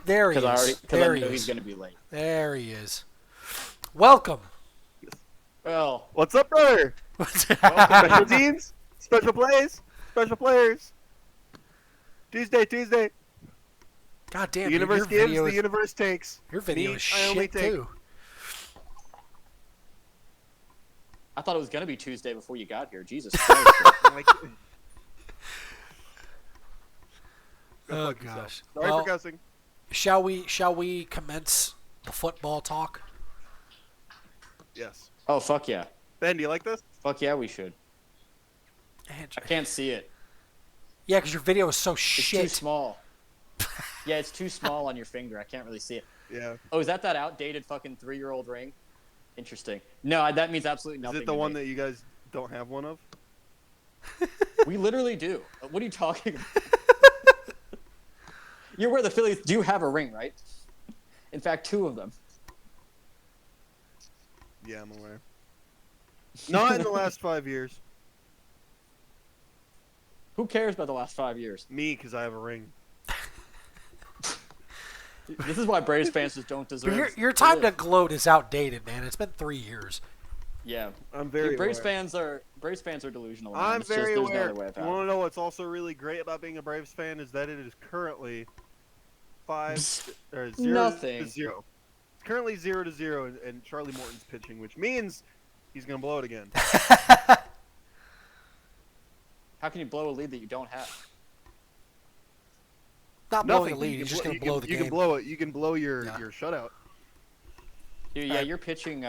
There he Because is. I There he knew he's is. gonna be late. There he is. Welcome. Well, What's up, brother? Special teams, special plays, special players. Tuesday. God damn, The dude, universe your gives, video the is, universe takes. your video Me, is I only shit take. too. I thought it was gonna be Tuesday before you got here. Jesus Christ. Like, Oh fuck yourself. gosh. Sorry Well, for cussing. shall we commence the football talk? Yes. Oh fuck yeah. Ben, do you like this? Fuck yeah, we should. I can't see it. Yeah, because your video is so It's shit. too small. Yeah, it's too small on your finger. I can't really see it. Yeah. Oh, is that outdated fucking 3-year-old ring? Interesting. No, that means absolutely Is nothing. it the to one me. that you guys don't have one of? We literally do. What are you talking about? You're where the Phillies do have a ring, right? In fact, 2 of them. Yeah, I'm aware. Not in the last 5 years. Who cares about the last 5 years? Me, because I have a ring. This is why Braves fans just don't deserve. But your time to gloat is outdated, man. It's been 3 years. Yeah, I'm very Braves aware. fans are delusional. Man. I'm It's just, very there's aware. No other way You about want it. to know what's also really great about being a Braves fan is that it is currently 5 or 0 Nothing. to 0. It's currently 0 to 0, and Charlie Morton's pitching, which means he's gonna blow it again. How can you blow a lead that you don't have? Not blowing Nothing. a lead. You He's can just blo- going to blow the You game. can blow it. You can blow your Yeah. shutout. Dude, yeah, your pitching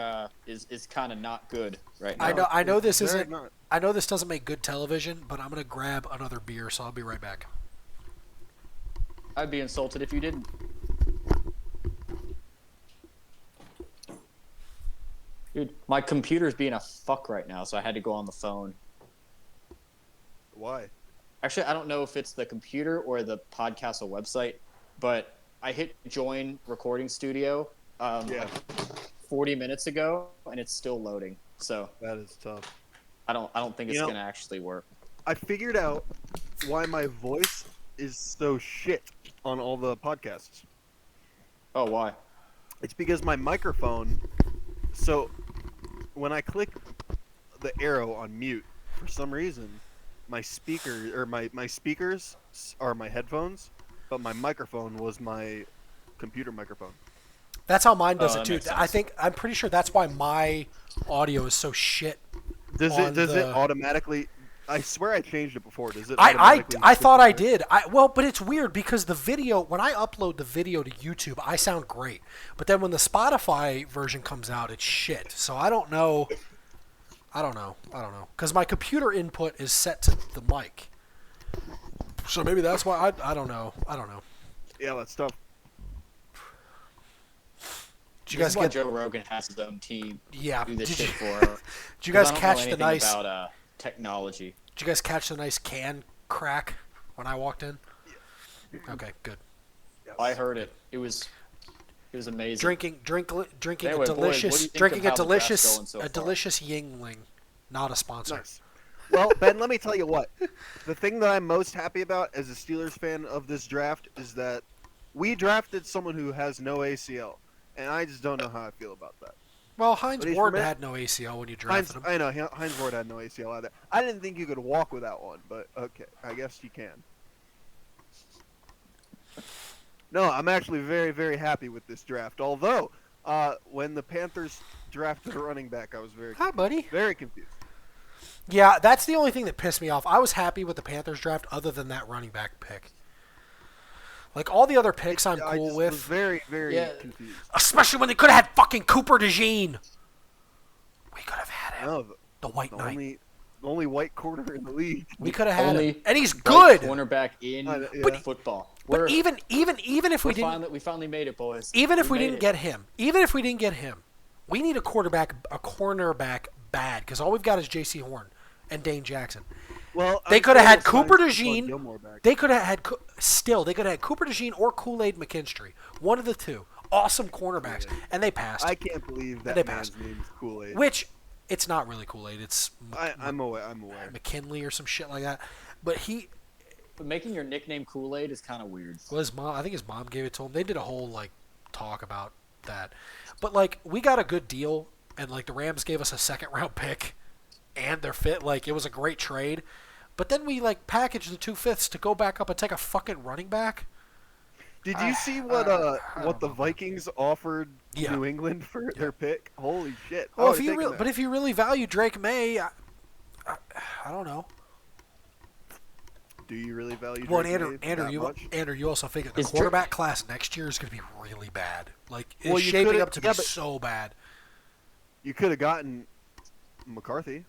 is kind of not good right now. I know this Very isn't. not. I know this doesn't make good television, but I'm going to grab another beer, so I'll be right back. I'd be insulted if you didn't. Dude, my computer's being a fuck right now, so I had to go on the phone. Why? Actually, I don't know if it's the computer or the Podcastle website, but I hit join recording studio Yeah, like 40 minutes ago, and it's still loading. So that is tough. I don't think it's You know- gonna actually work. I figured out why my voice is so shit on all the podcasts. Oh, why? It's because my microphone. So when I click the arrow on mute, for some reason, my speaker or my speakers are my headphones, but my microphone was my computer microphone. That's how mine does Oh, it that too. makes sense. I'm pretty sure that's why my audio is so shit. Does On it the- automatically? I swear I changed it before. Does it? I automatically thought I switch did. But it's weird because the video, when I upload the video to YouTube, I sound great. But then when the Spotify version comes out, it's shit. So I don't know. Because my computer input is set to the mic. So maybe that's why I don't know. Yeah, that's tough. Did you This guys is why get? Joe Rogan has his own team Yeah. do this Did shit you, for. did you guys I don't catch know the anything nice? about technology? Did you guys catch the nice can crack when I walked in? Okay, good. Yes. I heard it. It was amazing. Drinking Anyway, a boys, what do you delicious, think drinking of a how the draft's delicious, going so a far? delicious Yingling, not a sponsor. Nice. Well, Ben, let me tell you what. The thing that I'm most happy about as a Steelers fan of this draft is that we drafted someone who has no ACL, and I just don't know how I feel about that. Well, Heinz But he's Ward from it. had no ACL when you Heinz, drafted him. I know Heinz Ward had no ACL either. I didn't think you could walk without one, but okay, I guess you can. No, I'm actually very, very happy with this draft. Although, when the Panthers drafted a running back, I was Hi, buddy. very confused. Yeah, that's the only thing that pissed me off. I was happy with the Panthers draft, other than that running back pick. Like all the other picks, I'm I cool just with, was very, very Yeah. confused. especially when they could have had fucking Cooper DeJean. We could have had him, No, the White the Knight. only white corner in the league. We could have had him, Only and he's Right good. cornerback in But- football. But We're, even if we didn't, we finally made it, boys. even if we made didn't it. get him, we need a cornerback bad because all we've got is J.C. Horn and Dane Jackson. Well, They I'm could have still had Cooper signed Stephon DeJean. Gilmore back. They could have had they could have had Cooper DeJean or Kool-Aid McKinstry. One of the two. Awesome cornerbacks, and they passed. I can't believe They that passed. man's name is Kool-Aid. Which it's not really Kool-Aid. It's I'm aware. I'm aware. McKinley or some shit like that. But But making your nickname Kool-Aid is kind of weird. Well, I think his mom gave it to him. They did a whole like talk about that. But like, we got a good deal, and like the Rams gave us a second-round pick, and their fit. Like, it was a great trade. But then we like packaged the 2/5 to go back up and take a fucking running back. Did you see what the Vikings offered Yeah. New England for their pick? Holy shit! I Well, would've taken that. if you really value Drake May, I don't know. Do you really value? Well, Drake and May that much? Andrew, you also figure the Is quarterback class next year is going to be really bad. Like, it's Well, you shaping could've- up to be yeah, but- so bad. You could have gotten McCarthy.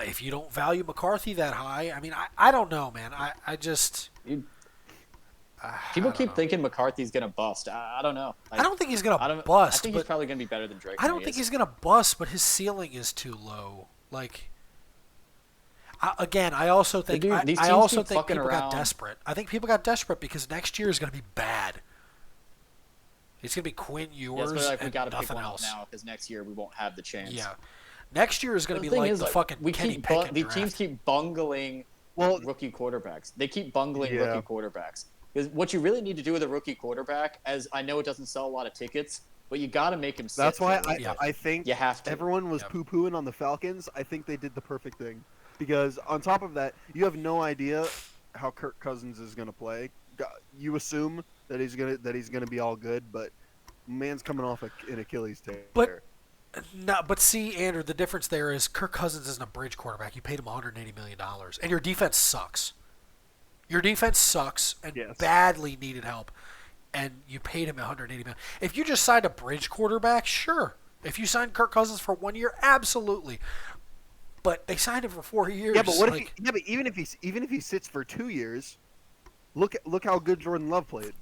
If you don't value McCarthy that high, I mean, I don't know, man. I just People I don't keep know. thinking McCarthy's gonna bust. I don't know. I don't think he's going I to don't. bust. I think but he's probably gonna be better than Drake. I don't May think is. he's going to bust, but his ceiling is too low. Like, again, I also think dude, these I teams also keep think fucking people got around. desperate. I think people got desperate because next year is going to be bad. It's going to be Quinn Yeah, Ewers it's like we and got to pick nothing one up else. now because next year we won't have the chance. Yeah, next year is going The to be thing like is, the fucking we Kenny keep Pickett these draft. teams keep bungling Well, rookie quarterbacks. They keep bungling Yeah. rookie quarterbacks. Because what you really need to do with a rookie quarterback, as I know it doesn't sell a lot of tickets, but you got to make him. that's sit why for a little bit. I think You have to. everyone was Yep. poo-pooing on the Falcons. I think they did the perfect thing because on top of that, you have no idea how Kirk Cousins is going to play. You assume that he's gonna be all good, but man's coming off an Achilles tear. But no, but see, Andrew, the difference there is Kirk Cousins isn't a bridge quarterback. You paid him $180 million, and your defense sucks. Your defense sucks and Yes. badly needed help, and you paid him $180 million. If you just signed a bridge quarterback, sure. If you signed Kirk Cousins for 1 year, absolutely. But they signed him for 4 years. yeah, but what if like, but even if he sits for 2 years, look how good Jordan Love played.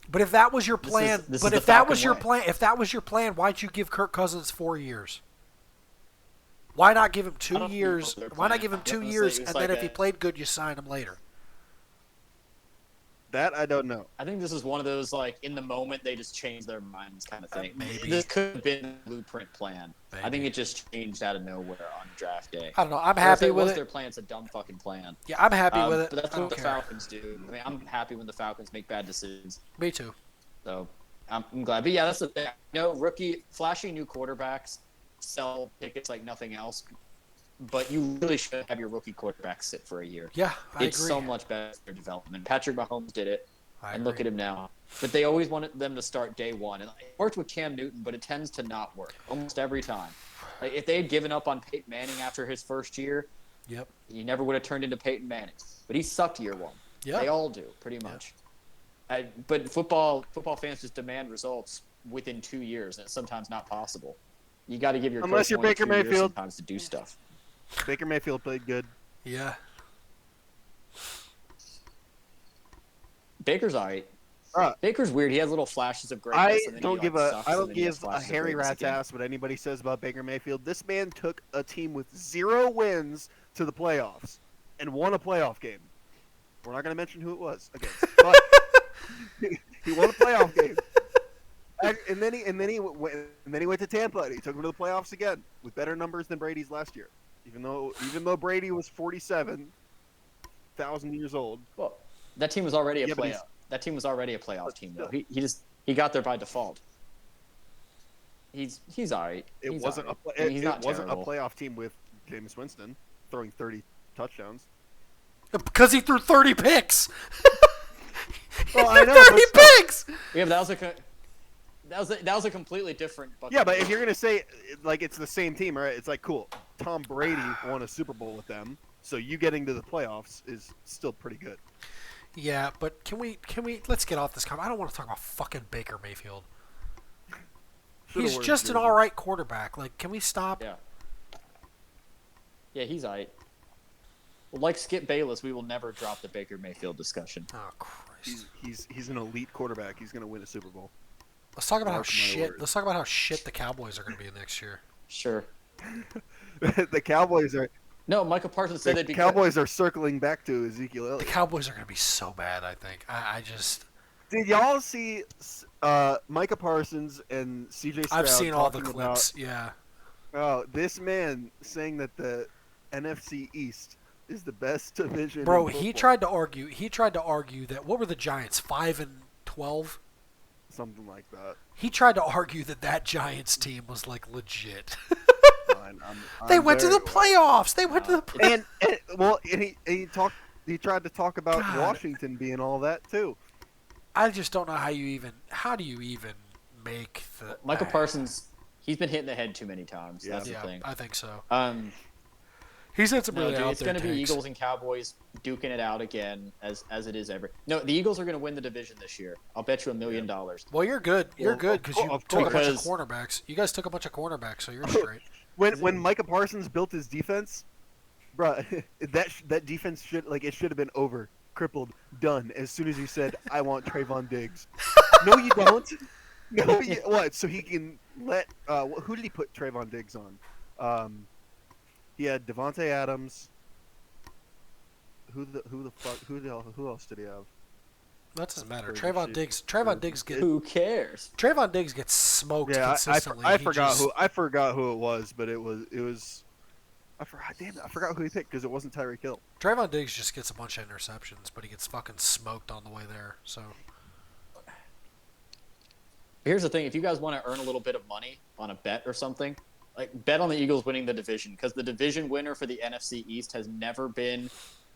But if that was your This is- plan, this but is if the that was Falcon your way. plan, why'd you give Kirk Cousins 4 years? Why not give him I 2 don't think years? they're Why not playing. give him 2 Honestly, years, it's and like then if a- he played good, you sign him later? That I don't know. I think this is one of those like in the moment they just change their minds kind of thing. Maybe. This could have been the blueprint plan. I think Maybe. it just changed out of nowhere on draft day. I don't know. I'm Or if happy it with was it. their plan. It's a dumb fucking plan. Yeah, I'm happy with it. But that's I what don't the care. Falcons do. I mean, I'm happy when the Falcons make bad decisions. Me too. So I'm glad. But yeah, that's the thing. Rookie, flashy new quarterbacks sell tickets like nothing else. But you really should have your rookie quarterback sit for a year. Yeah, I It's agree. so much better for development. Patrick Mahomes did it, I and look agree. at him now. But they always wanted them to start day one, and it worked with Cam Newton, but it tends to not work almost every time. Like if they had given up on Peyton Manning after his first year, Yep. he never would have turned into Peyton Manning. But he sucked year one. Yeah. They all do, pretty much. But football fans just demand results within 2 years, and it's sometimes not possible. You got to give your Unless coach you're 1 to Baker 2 years Mayfield. sometimes to do stuff. Baker Mayfield played good. Yeah. Baker's alright. Uh, Baker's weird. He has little flashes of greatness. I and then don't he, give like, a sucks, I and don't then he has give a flashes of hairy greatness rat's again. ass what anybody says about Baker Mayfield. This man took a team with 0 wins to the playoffs and won a playoff game. We're not going to mention who it was against, but he won a playoff game. And then he went to Tampa and he took him to the playoffs again with better numbers than Brady's last year. Even though Brady was 47,000 years old. Well, that team was already a Yeah, but he's- playoff. That team was already a playoff team, though. still. He got there by default. He's alright. It He's wasn't alright. a I mean, he's it not wasn't a terrible. playoff team with Jameis Winston throwing 30 touchdowns. Because he threw 30 picks. Well, He I threw know, 30 but still. picks. Yeah, but that was a completely different. Yeah, but if you're gonna say like it's the same team, right? It's like cool. Tom Brady won a Super Bowl with them, so you getting to the playoffs is still pretty good. Yeah, but can we let's get off this comment. I don't want to talk about fucking Baker Mayfield. Should've He's worn just an jersey. all right quarterback. Like, can we stop? Yeah. Yeah, he's alright. Well, like Skip Bayless, we will never drop the Baker Mayfield discussion. Oh Christ. He's an elite quarterback. He's gonna win a Super Bowl. Let's talk about how Mark my shit. words. Let's talk about how shit the Cowboys are going to be next year. Sure. the Cowboys are No, Michael Parsons said the they'd be Cowboys are circling back to Ezekiel The Elliott. Cowboys are going to be so bad. I think. I just. Did y'all see Micah Parsons and CJ Stroud I've seen all the talking clips. Yeah. About, this man saying that the NFC East is the best division. Bro, in he football. tried to argue. He tried to argue that what were the Giants 5-12? Something like that. He tried to argue that Giants team was like legit. Fine, They I'm went to very- the playoffs. They went to the playoffs. and he tried to talk about God. Washington being all that too. I just don't know how do you even make the Michael Parsons, he's been hit in the head too many times. Yeah. That's the Yeah, thing. I think so. He's had some No, really dude, out it's there going to be takes. Eagles and Cowboys duking it out again, as it is every. No, the Eagles are going to win the division this year. I'll bet you $1 million. Well, you're good. You're Well, good because you of took a bunch of course. cornerbacks. You guys took a bunch of cornerbacks, so you're straight. When Micah Parsons built his defense, bruh, that defense should have been over, crippled, done as soon as he said, "I want Trayvon Diggs." No, you don't. No, what? So he can let who did he put Trayvon Diggs on? He had Devontae Adams. Who else did he have? That doesn't matter. For the Trayvon shit. Diggs. Who cares? Trayvon Diggs gets smoked Yeah, consistently. I He forgot just- I forgot who it was, but it was. I forgot. Damn it! I forgot who he picked because it wasn't Tyreek Hill. Trayvon Diggs just gets a bunch of interceptions, but he gets fucking smoked on the way there. So Here's the thing: if you guys want to earn a little bit of money on a bet or something, like bet on the Eagles winning the division, because the division winner for the NFC East has never been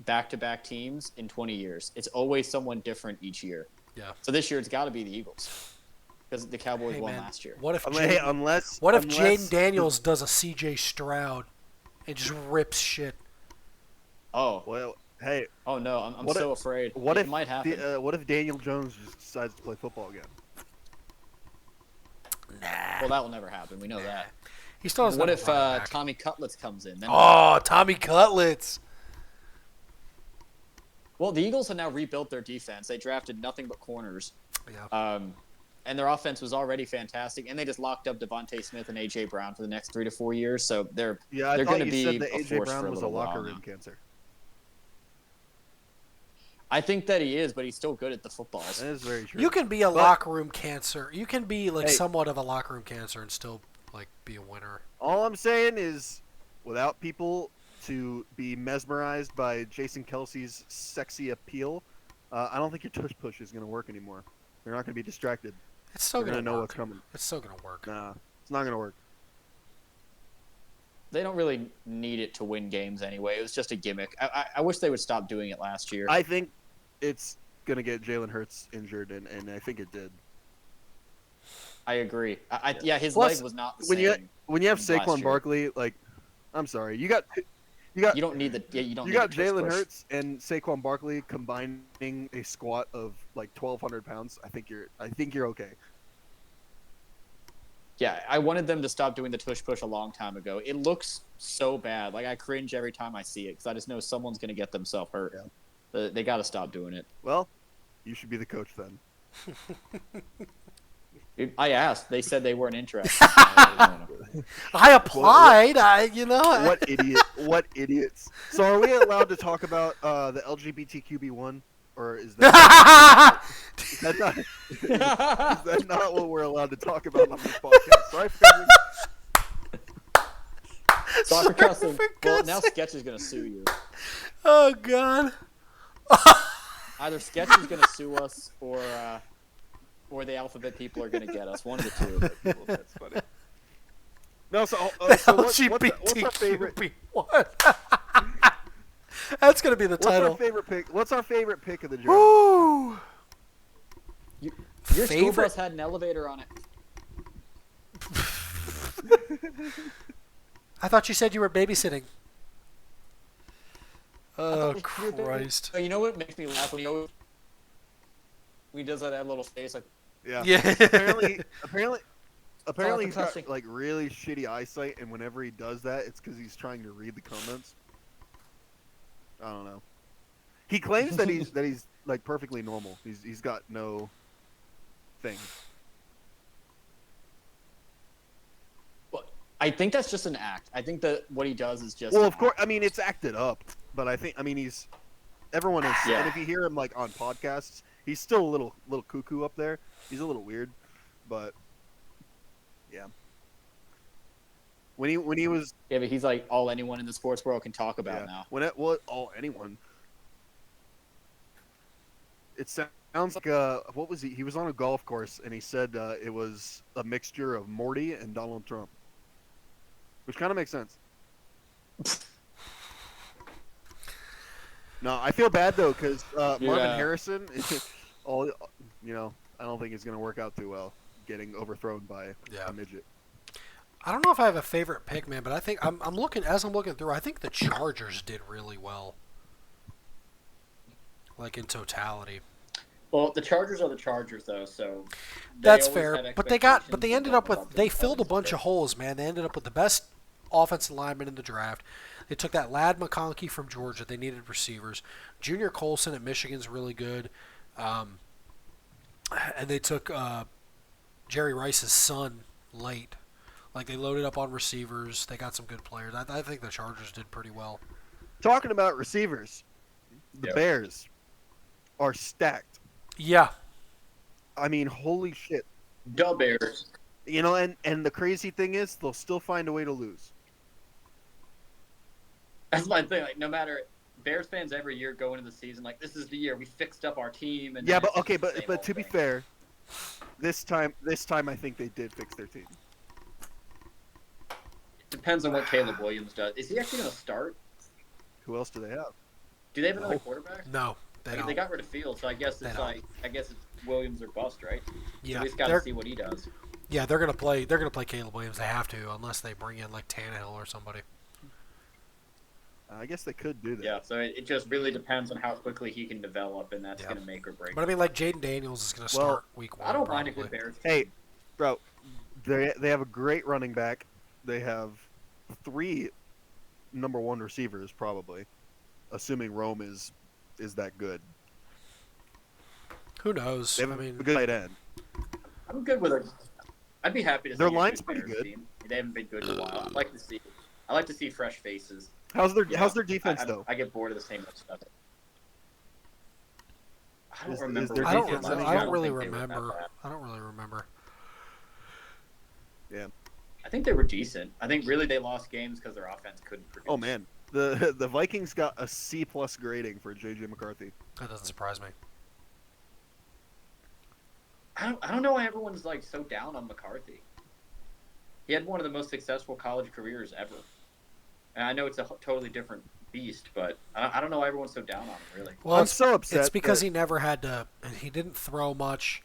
back-to-back teams in 20 years. It's always someone different each year. yeah. So this year it's got to be the Eagles because the Cowboys Hey, won man, last year. What if Hey, Jaden, unless Jaden Daniels does a C.J. Stroud and just rips shit? Oh, Well, hey, oh no, I'm What so if- afraid. what it if might happen? what if Daniel Jones just decides to play football again? Nah. Well, that will never happen. We know that. He still has What no if running back. Tommy Cutlets comes in? Then Oh, Tommy Cutlets. Well, the Eagles have now rebuilt their defense. They drafted nothing but corners. Yeah. And their offense was already fantastic, and they just locked up Devontae Smith and AJ Brown for the next 3 to 4 years. So they're Yeah, I They're thought gonna you be said that a AJ force for Brown a was a little locker while room now. cancer. I think that he is, but he's still good at the footballs. That is very true. You can be a But- locker room cancer. You can be like Hey. somewhat of a locker room cancer and still like be a winner. All I'm saying is, without people to be mesmerized by Jason Kelsey's sexy appeal, I don't think your tush push is going to work anymore. You're not going to be distracted. It's still You're gonna going to know work. what's coming. It's still gonna work. Nah, it's not going to work. They don't really need it to win games anyway. It was just a gimmick. I wish they would stop doing it last year. I think it's going to get Jalen Hurts injured, and I think it did. I agree. Yeah, his Plus, leg was not the when same. When you have last Saquon year. Barkley, like, I'm sorry, you got You don't need the you don't you need got the tush Jalen push. Hurts and Saquon Barkley combining a squat of like 1,200 pounds. I think you're okay. Yeah, I wanted them to stop doing the tush push a long time ago. It looks so bad. Like I cringe every time I see it because I just know someone's gonna get themselves hurt. They got to stop doing it. Well, you should be the coach then. I asked. They said they weren't interested. I applied. What idiot? What idiots? So are we allowed to talk about the LGBTQB1, or is that, is that not what we're allowed to talk about on this podcast? Sorry for covering- Soccer cussing. for Well, God's now sake. Sketch is gonna sue you. Oh God. Either Sketch is gonna sue us, or the Alphabet people are gonna get us. One of the two. That's funny. No, so, The so what's our favorite? LGBTQB. What? That's gonna be the What's our title. favorite pick? What's our favorite pick of the draft? Woo! Your school Favorite? bus had an elevator on it. I thought you said you were babysitting. Oh You were babysitting. Christ. You know what makes me laugh when he does that little face like. Yeah. Yeah. Apparently he's got cussing. like really shitty eyesight, and whenever he does that, it's because he's trying to read the comments. I don't know. He claims that he's like perfectly normal. He's got no thing. I think that's just an act. I think that what he does is just. Well, an of course. act. I mean, it's acted up, but he's everyone is. Yeah. And if you hear him like on podcasts, he's still a little cuckoo up there. He's a little weird, but yeah. when he was Yeah, but he's like all anyone in the sports world can talk about now. anyone. It sounds like what was he? He was on a golf course and he said it was a mixture of Morty and Donald Trump, which kind of makes sense. No, I feel bad though because Marvin Yeah. Harrison, all I don't think it's gonna work out too well getting overthrown by Yeah. a midget. I don't know if I have a favorite pick, man, but I think I'm looking through. I think the Chargers did really well, like in totality. Well, the Chargers are the Chargers, though, so That's always fair, have but they expectations ended and up don't with live up they to filled a those. bunch of holes, man. They ended up with the best offensive lineman in the draft. They took that lad McConkey from Georgia. They needed receivers. Junior Colson at Michigan's really good, and they took Jerry Rice's son late. Like they loaded up on receivers. They got some good players. I think the Chargers did pretty well. Talking about receivers, the Yep. Bears are stacked. Yeah, I mean, holy shit. Duh Bears. And the crazy thing is, they'll still find a way to lose. That's my thing. Like, no matter Bears fans every year go into the season like this is the year we fixed up our team. And Yeah, then but it's okay, just the same but old to be thing. fair, this time I think they did fix their team. Depends on what Caleb Williams does. Is he actually going to start? Who else do they have? Do they have another No. quarterback? no, they don't. They got rid of Fields, so I guess They it's don't. it's Williams or bust, right? Yeah, So we just got to they're- see what he does. Yeah, they're gonna play. They're gonna play Caleb Williams. They have to, unless they bring in like Tannehill or somebody. I guess they could do that. Yeah, so it just really depends on how quickly he can develop, and that's Yeah. going to make or break. But I mean, like Jaden Daniels is gonna Well, start week 1. I don't mind a probably. good Bears. Hey, bro, they have a great running back. They have 3 number 1 receivers probably, assuming Rome is that good. Who knows? They have I a mean, good tight end. I'm good with it. I'd be happy to see Their a good line's pretty Bears good. team. They haven't been good in a while. I like to see fresh faces. How's their You How's know, their defense I, though? I get bored of the same old stuff. I don't Is remember. their I don't. defense Remember, any I good? don't really think they were that remember. bad. I don't really remember. I think they were decent. I think really they lost games because their offense couldn't produce. Oh man, the Vikings got a C+ grading for JJ McCarthy. That doesn't surprise me. I don't know why everyone's like so down on McCarthy. He had one of the most successful college careers ever. And I know it's a totally different beast, but I don't know why everyone's so down on him, really. Well, I'm so upset. it's because that- he never had to. He didn't throw much.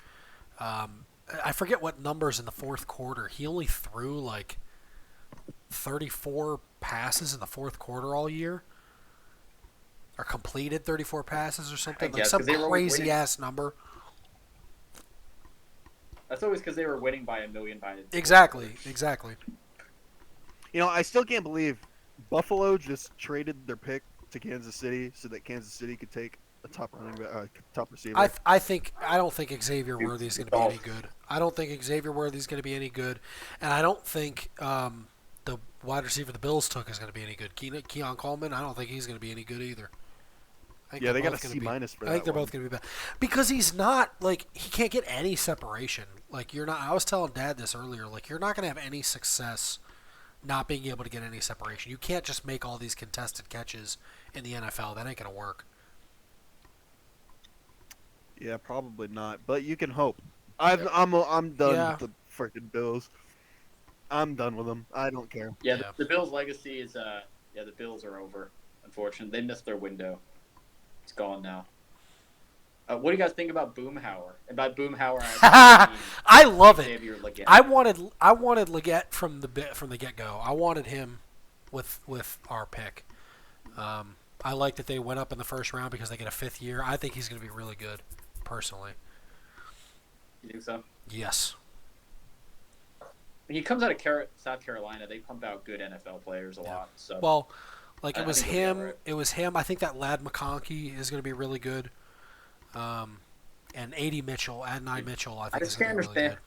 I forget what numbers in the fourth quarter. He only threw like 34 passes in the fourth quarter all year, or completed 34 passes or something. Like guess, some 'cause they were always crazy winning. ass number. That's always because they were winning by a million by Exactly. I still can't believe Buffalo just traded their pick to Kansas City so that Kansas City could take a top top receiver. I don't think Xavier Worthy is going to be any good. I don't think Xavier Worthy is going to be any good, and I don't think the wide receiver the Bills took is going to be any good. Keon Coleman, I don't think he's going to be any good either. I think Yeah, they're they got both a gonna C- be- for I that think they're one. both going to be bad because he's not like he can't get any separation. Like you're not. I was telling Dad this earlier. Like you're not going to have any success not being able to get any separation. You can't just make all these contested catches in the NFL. That ain't going to work. Yeah, probably not, but you can hope. I'm done Yeah. with the freaking Bills. I'm done with them. I don't care. Yeah, Yeah. The Bills' legacy is the Bills are over. Unfortunately, they missed their window. It's gone now. What do you guys think about Boomhauer? And by Boomhauer, I mean I love it. Xavier Legette. I wanted Leggett from the get go. I wanted him with our pick. I like that they went up in the first round because they get a 5th year. I think he's going to be really good, personally. You think so? Yes. When he comes out of South Carolina, they pump out good NFL players a lot. So Well, like I it was think he'll be him. alright. It was him. I think that lad McConkey is going to be really good. And AD Mitchell, Adonai Mitchell, I think I is just going can't to be really understand.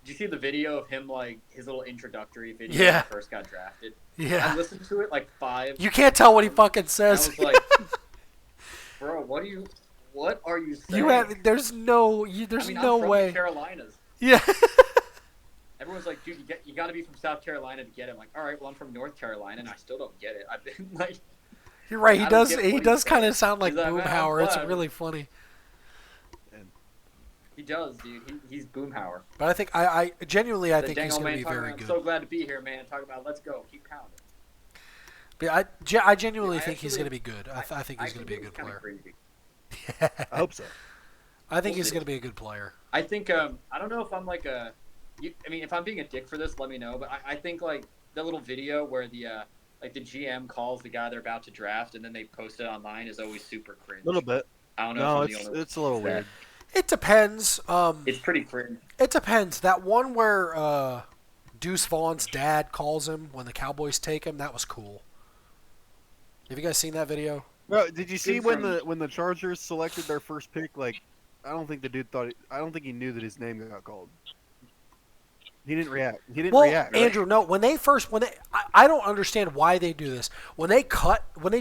Did you see the video of him, like his little introductory video Yeah. when he first got drafted? good. I Yeah. listened to it like 5. You can't tell what he fucking I says. was like, bro, what are you saying? There's no I mean, no I'm from way. the Carolinas. Yeah. Everyone everyone's like, dude, you got to be from South Carolina to get it. I'm like, all right, well, I'm from North Carolina, and I still don't get it. I've been like, You're right. He I don't does. get He what does he's kind of saying. sound like He's like, man, Boomhauer. It's what? really funny. he does, dude. He's Boomhauer. But I think I genuinely I The think he's Dango going to man be talking very about, good. I'm so glad to be here, man. Talking about let's go, keep pounding. But I genuinely Yeah, think he's actually- going to be good. I think he's going to be a good player. I hope so. I think We'll he's see. going to be a good player. I think I don't know if I'm like I mean, if I'm being a dick for this, let me know. But I think like the little video where the like the GM calls the guy they're about to draft and then they post it online is always super cringe. A little bit. I don't know. No, if I'm the only one it's a little that- weird. It depends. It's pretty cringe. It depends. That one where Deuce Vaughn's dad calls him when the Cowboys take him, that was cool. Have you guys seen that video? Bro, did you see Dude when from- the Chargers selected their first pick? Like, I don't think the dude thought. I don't think he knew that his name got called. He didn't react. He didn't Well, react. Andrew, no. I don't understand why they do this. When they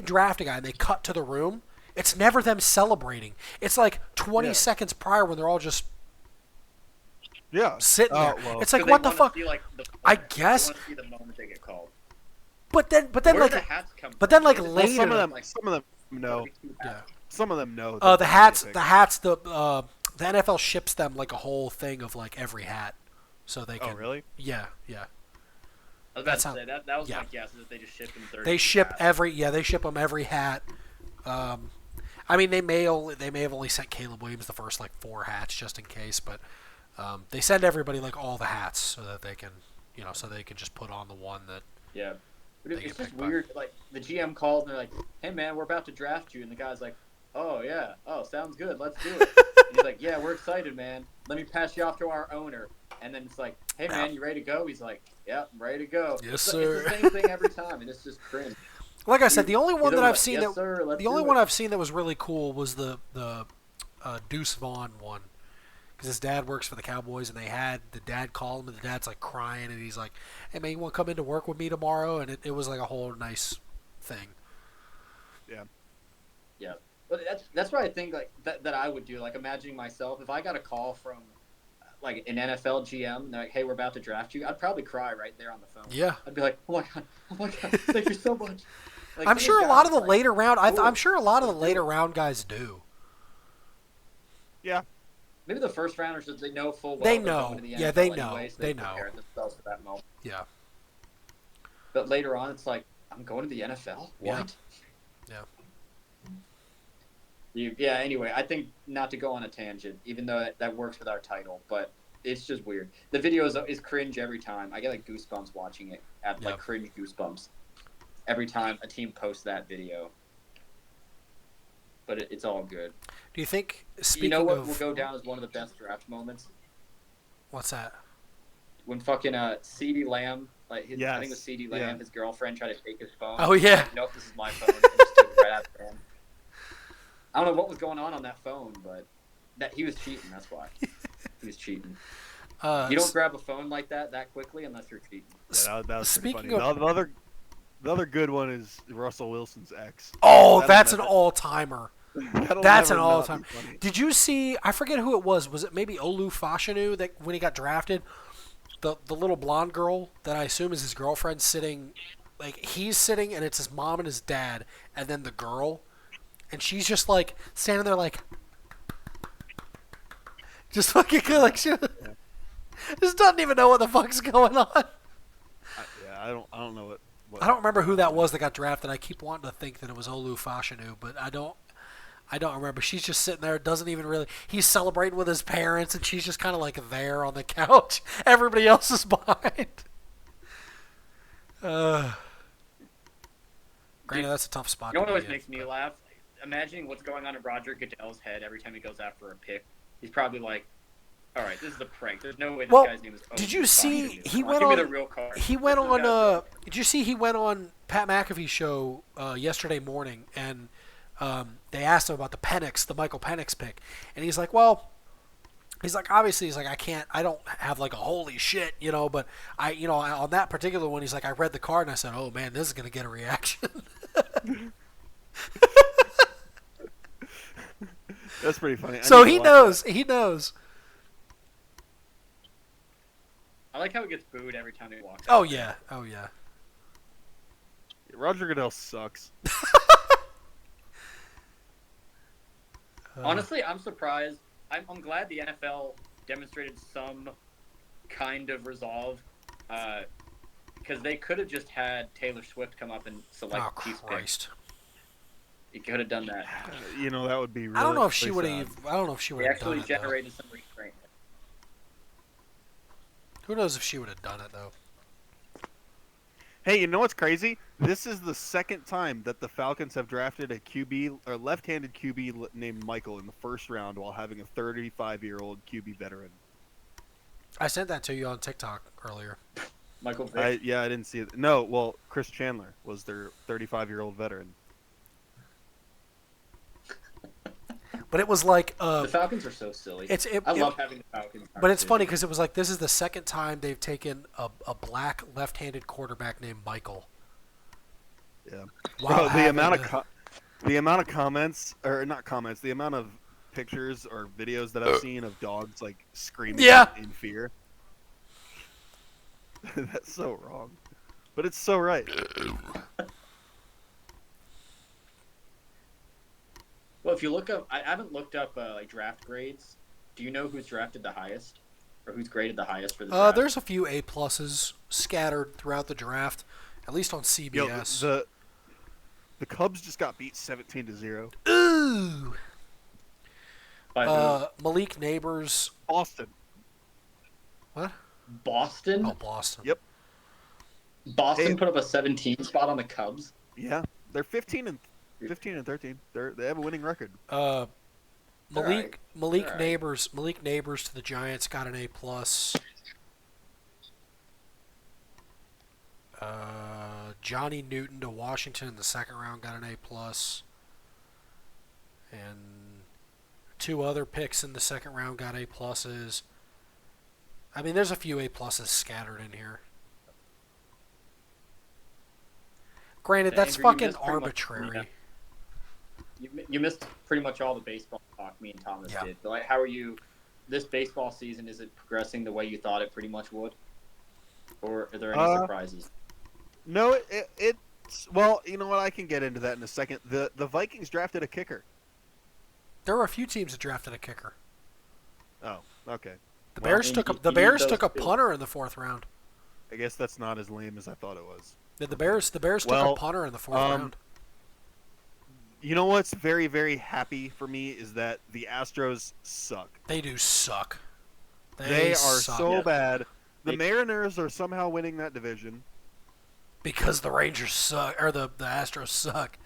draft a guy and they cut to the room, it's never them celebrating. It's like 20 Yeah. seconds prior when they're all just Yeah. sitting there. Well, It's like, So they what the wanna fuck? see, like, I they guess- wanna see the moment they get called. But then Where do like, the hats come but from? then, like, Is it well, later- some of them, like, know. yeah. Some of them know. The that they're hats, picked. the NFL ships them like a whole thing of like every hat, so they can. Oh, really? Yeah. I was about That's to how- say that was yeah. my guess is that they just ship them 30. They ship they ship them every hat. I mean, they may have only sent Caleb Williams the first like 4 hats just in case, but they send everybody like all the hats so that they can, so they can just put on the one that. Yeah. But They it's get just picked by. weird. Like the GM calls and they're like, "Hey man, we're about to draft you," and the guy's like, "Oh yeah, oh sounds good, let's do it." And he's like, "Yeah, we're excited, man. Let me pass you off to our owner." And then it's like, "Hey man, you ready to go?" He's like, "Yeah, I'm ready to go." Yes, It's sir. the same thing every time, and it's just cringe. Like I said, the only one He's that always I've like, seen yes, that sir, let's the only do one it. I've seen that was really cool was the Deuce Vaughn one, because his dad works for the Cowboys, and they had the dad call him, and the dad's like crying, and he's like, "Hey man, you want to come into work with me tomorrow?" And it was like a whole nice thing. Yeah, but that's what I think like that I would do. Like imagining myself if I got a call from like an NFL GM, they're like, "Hey, we're about to draft you," I'd probably cry right there on the phone. Yeah. I'd be like, "Oh my god, thank you so much." Like, I'm these sure a guys, lot of the like, later round. cool. I'm sure a lot of the Let's do later it. round guys do. Yeah. Maybe the first rounders they know full well. They they're know. going to the Yeah, NFL they know. anyway, so They prepare know. themselves for that moment. Yeah. But later on, it's like, I'm going to the NFL. Yeah. What? Yeah. Yeah. Anyway, I think not to go on a tangent, even though that works with our title, but it's just weird. The video is cringe every time. I get like goosebumps watching it. Like Yeah. cringe goosebumps every time a team posts that video. But it's all good. Do you think? Speaking You know what of, will go down as one of the best draft moments? what's that? When fucking CeeDee Lamb, like I think it was Yes, CeeDee Lamb, yeah. his girlfriend tried to take his phone. Oh, yeah. Like, nope, this is my phone. And just took it right out of him. I don't know what was going on that phone, but that he was cheating. That's why he was cheating. You don't grab a phone like that quickly unless you're cheating. Yeah, that was pretty Speaking funny. of- The other good one is Russell Wilson's ex. Oh, That'll that's an never- all-timer. That'll That's never an not all-time. be funny. Did you see? I forget who it was. Was it maybe Olu Fashanu that when he got drafted, the little blonde girl that I assume is his girlfriend sitting, like he's sitting and it's his mom and his dad, and then the girl, and she's just like standing there like, just fucking like she just doesn't even know what the fuck's going on. I don't know what. I don't remember who that was that got drafted. I keep wanting to think that it was Olu Fashanu, but I don't remember. She's just sitting there. Doesn't even really. He's celebrating with his parents, and she's just kind of like there on the couch. Everybody else is behind. Granted, that's a tough spot. You know what to always be in, makes me but- laugh? Imagining what's going on in Roger Goodell's head every time he goes after a pick. He's probably like, "All right, this is a prank. There's no way this Well, guy's name is." did you see he Come went give on? me the real card. He went This is the on. guy's name. Did you see he went on Pat McAfee's show yesterday morning, and they asked him about the Penix, the Michael Penix pick, and he's like, "Well." He's like, obviously, he's like, I don't have like a holy shit, but on that particular one, he's like, I read the card and I said, oh man, this is going to get a reaction. That's pretty funny. I So need to he watch knows. He knows. I like how it gets booed every time he walks. Oh out there. yeah, oh yeah. Roger Goodell sucks. Honestly, I'm surprised. I'm glad the NFL demonstrated some kind of resolve, because they could have just had Taylor Swift come up and select oh the Chiefs pick. Christ. He could have done that. You know, that would be really I don't know if she would sad. have. I don't know if she would They have done actually it though. generated some restraint. Who knows if she would have done it though? Hey, you know what's crazy? This is the second time that the Falcons have drafted a QB or left-handed QB named Michael in the first round while having a 35-year-old QB veteran. I sent that to you on TikTok earlier. Michael Vick. I didn't see it. No, well, Chris Chandler was their 35-year-old veteran. But it was like The Falcons are so silly. I love having the Falcons. But it's funny because it was like this is the second time they've taken a black left-handed quarterback named Michael. Yeah. Wow, Bro, the amount of comments, or not comments, the amount of pictures or videos that I've seen of dogs like screaming Yeah. in fear. That's so wrong, but it's so right. Well, if you look up, I haven't looked up like draft grades. Do you know who's drafted the highest, or who's graded the highest for the draft? There's a few A pluses scattered throughout the draft, at least on Yo, CBS. the Cubs just got beat 17-0. Ooh. By who? Malik Neighbors. Boston. What? Boston. Oh, Boston. Yep. Boston Hey. put up a 17 spot on the Cubs. Yeah, they're 15 and 13. They have a winning record. Malik Alright. Alright. Neighbors. Malik Neighbors to the Giants got an A plus. Johnny Newton to Washington in the second round got an A plus. And two other picks in the second round got A pluses. I mean, there's a few A pluses scattered in here. Granted, Yeah, that's Andrew, you fucking missed pretty much- arbitrary. You missed pretty much all the baseball talk me and Thomas Yeah. did. But like, how are you? This baseball season, is it progressing the way you thought it pretty much would, or are there any surprises? No, it's well, you know what? I can get into that in a second. The Vikings drafted a kicker. There were a few teams that drafted a kicker. Oh, okay. The Well, Bears and took a you the need Bears those took a too. punter in the fourth round. I guess that's not as lame as I thought it was. The Bears took Well, a punter in the fourth round. You know what's very, very happy for me is that the Astros suck. They do suck. They are suck. so Yeah. bad. The They- Mariners are somehow winning that division. Because the Rangers suck, or the Astros suck.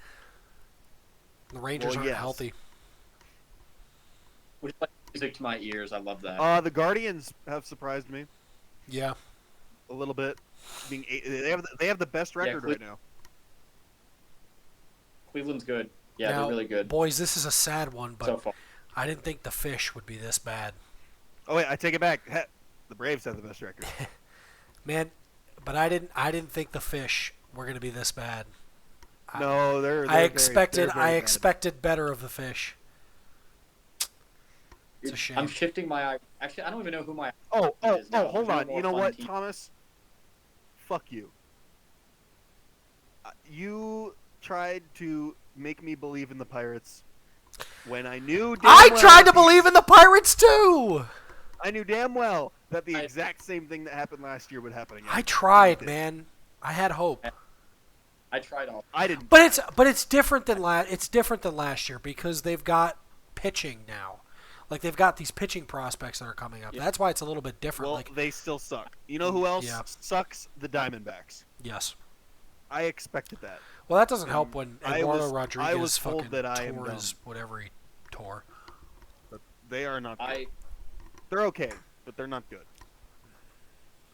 The Rangers Well, aren't yes. healthy. Which is like music to my ears. I love that. The Guardians have surprised me Yeah. a little bit. They have the best record Cle- right now. Cleveland's good. Yeah, Now, they're really good Boys, this is a sad one, but so far. I didn't think the Fish would be this bad. Oh wait, I take it back. The Braves have the best record. Man, but I didn't think the Fish were going to be this bad. No, they're I very- expected they're very I bad. expected better of the Fish. It's a shame. I'm shifting my eye. Actually, I don't even know who my. Oh, is now. hold There's on. no You know more what, fun team. Thomas? Fuck you. You tried to make me believe in the Pirates when I knew. I tried to believe in the Pirates too. I knew damn well that the I- exact same thing that happened last year would happen again. I tried, You did. man. I had hope. I tried all. I didn't. But it's different than last year because they've got pitching now. Like they've got these pitching prospects that are coming up. Yeah. That's why it's a little bit different. Well, Like they still suck. You know who else Yeah. sucks? The Diamondbacks. yes. I expected that. Well, that doesn't help when I Eduardo was Rodriguez told fucking that I am tore dumb. his whatever he tore. But they are not. Good. I They're okay, but they're not good.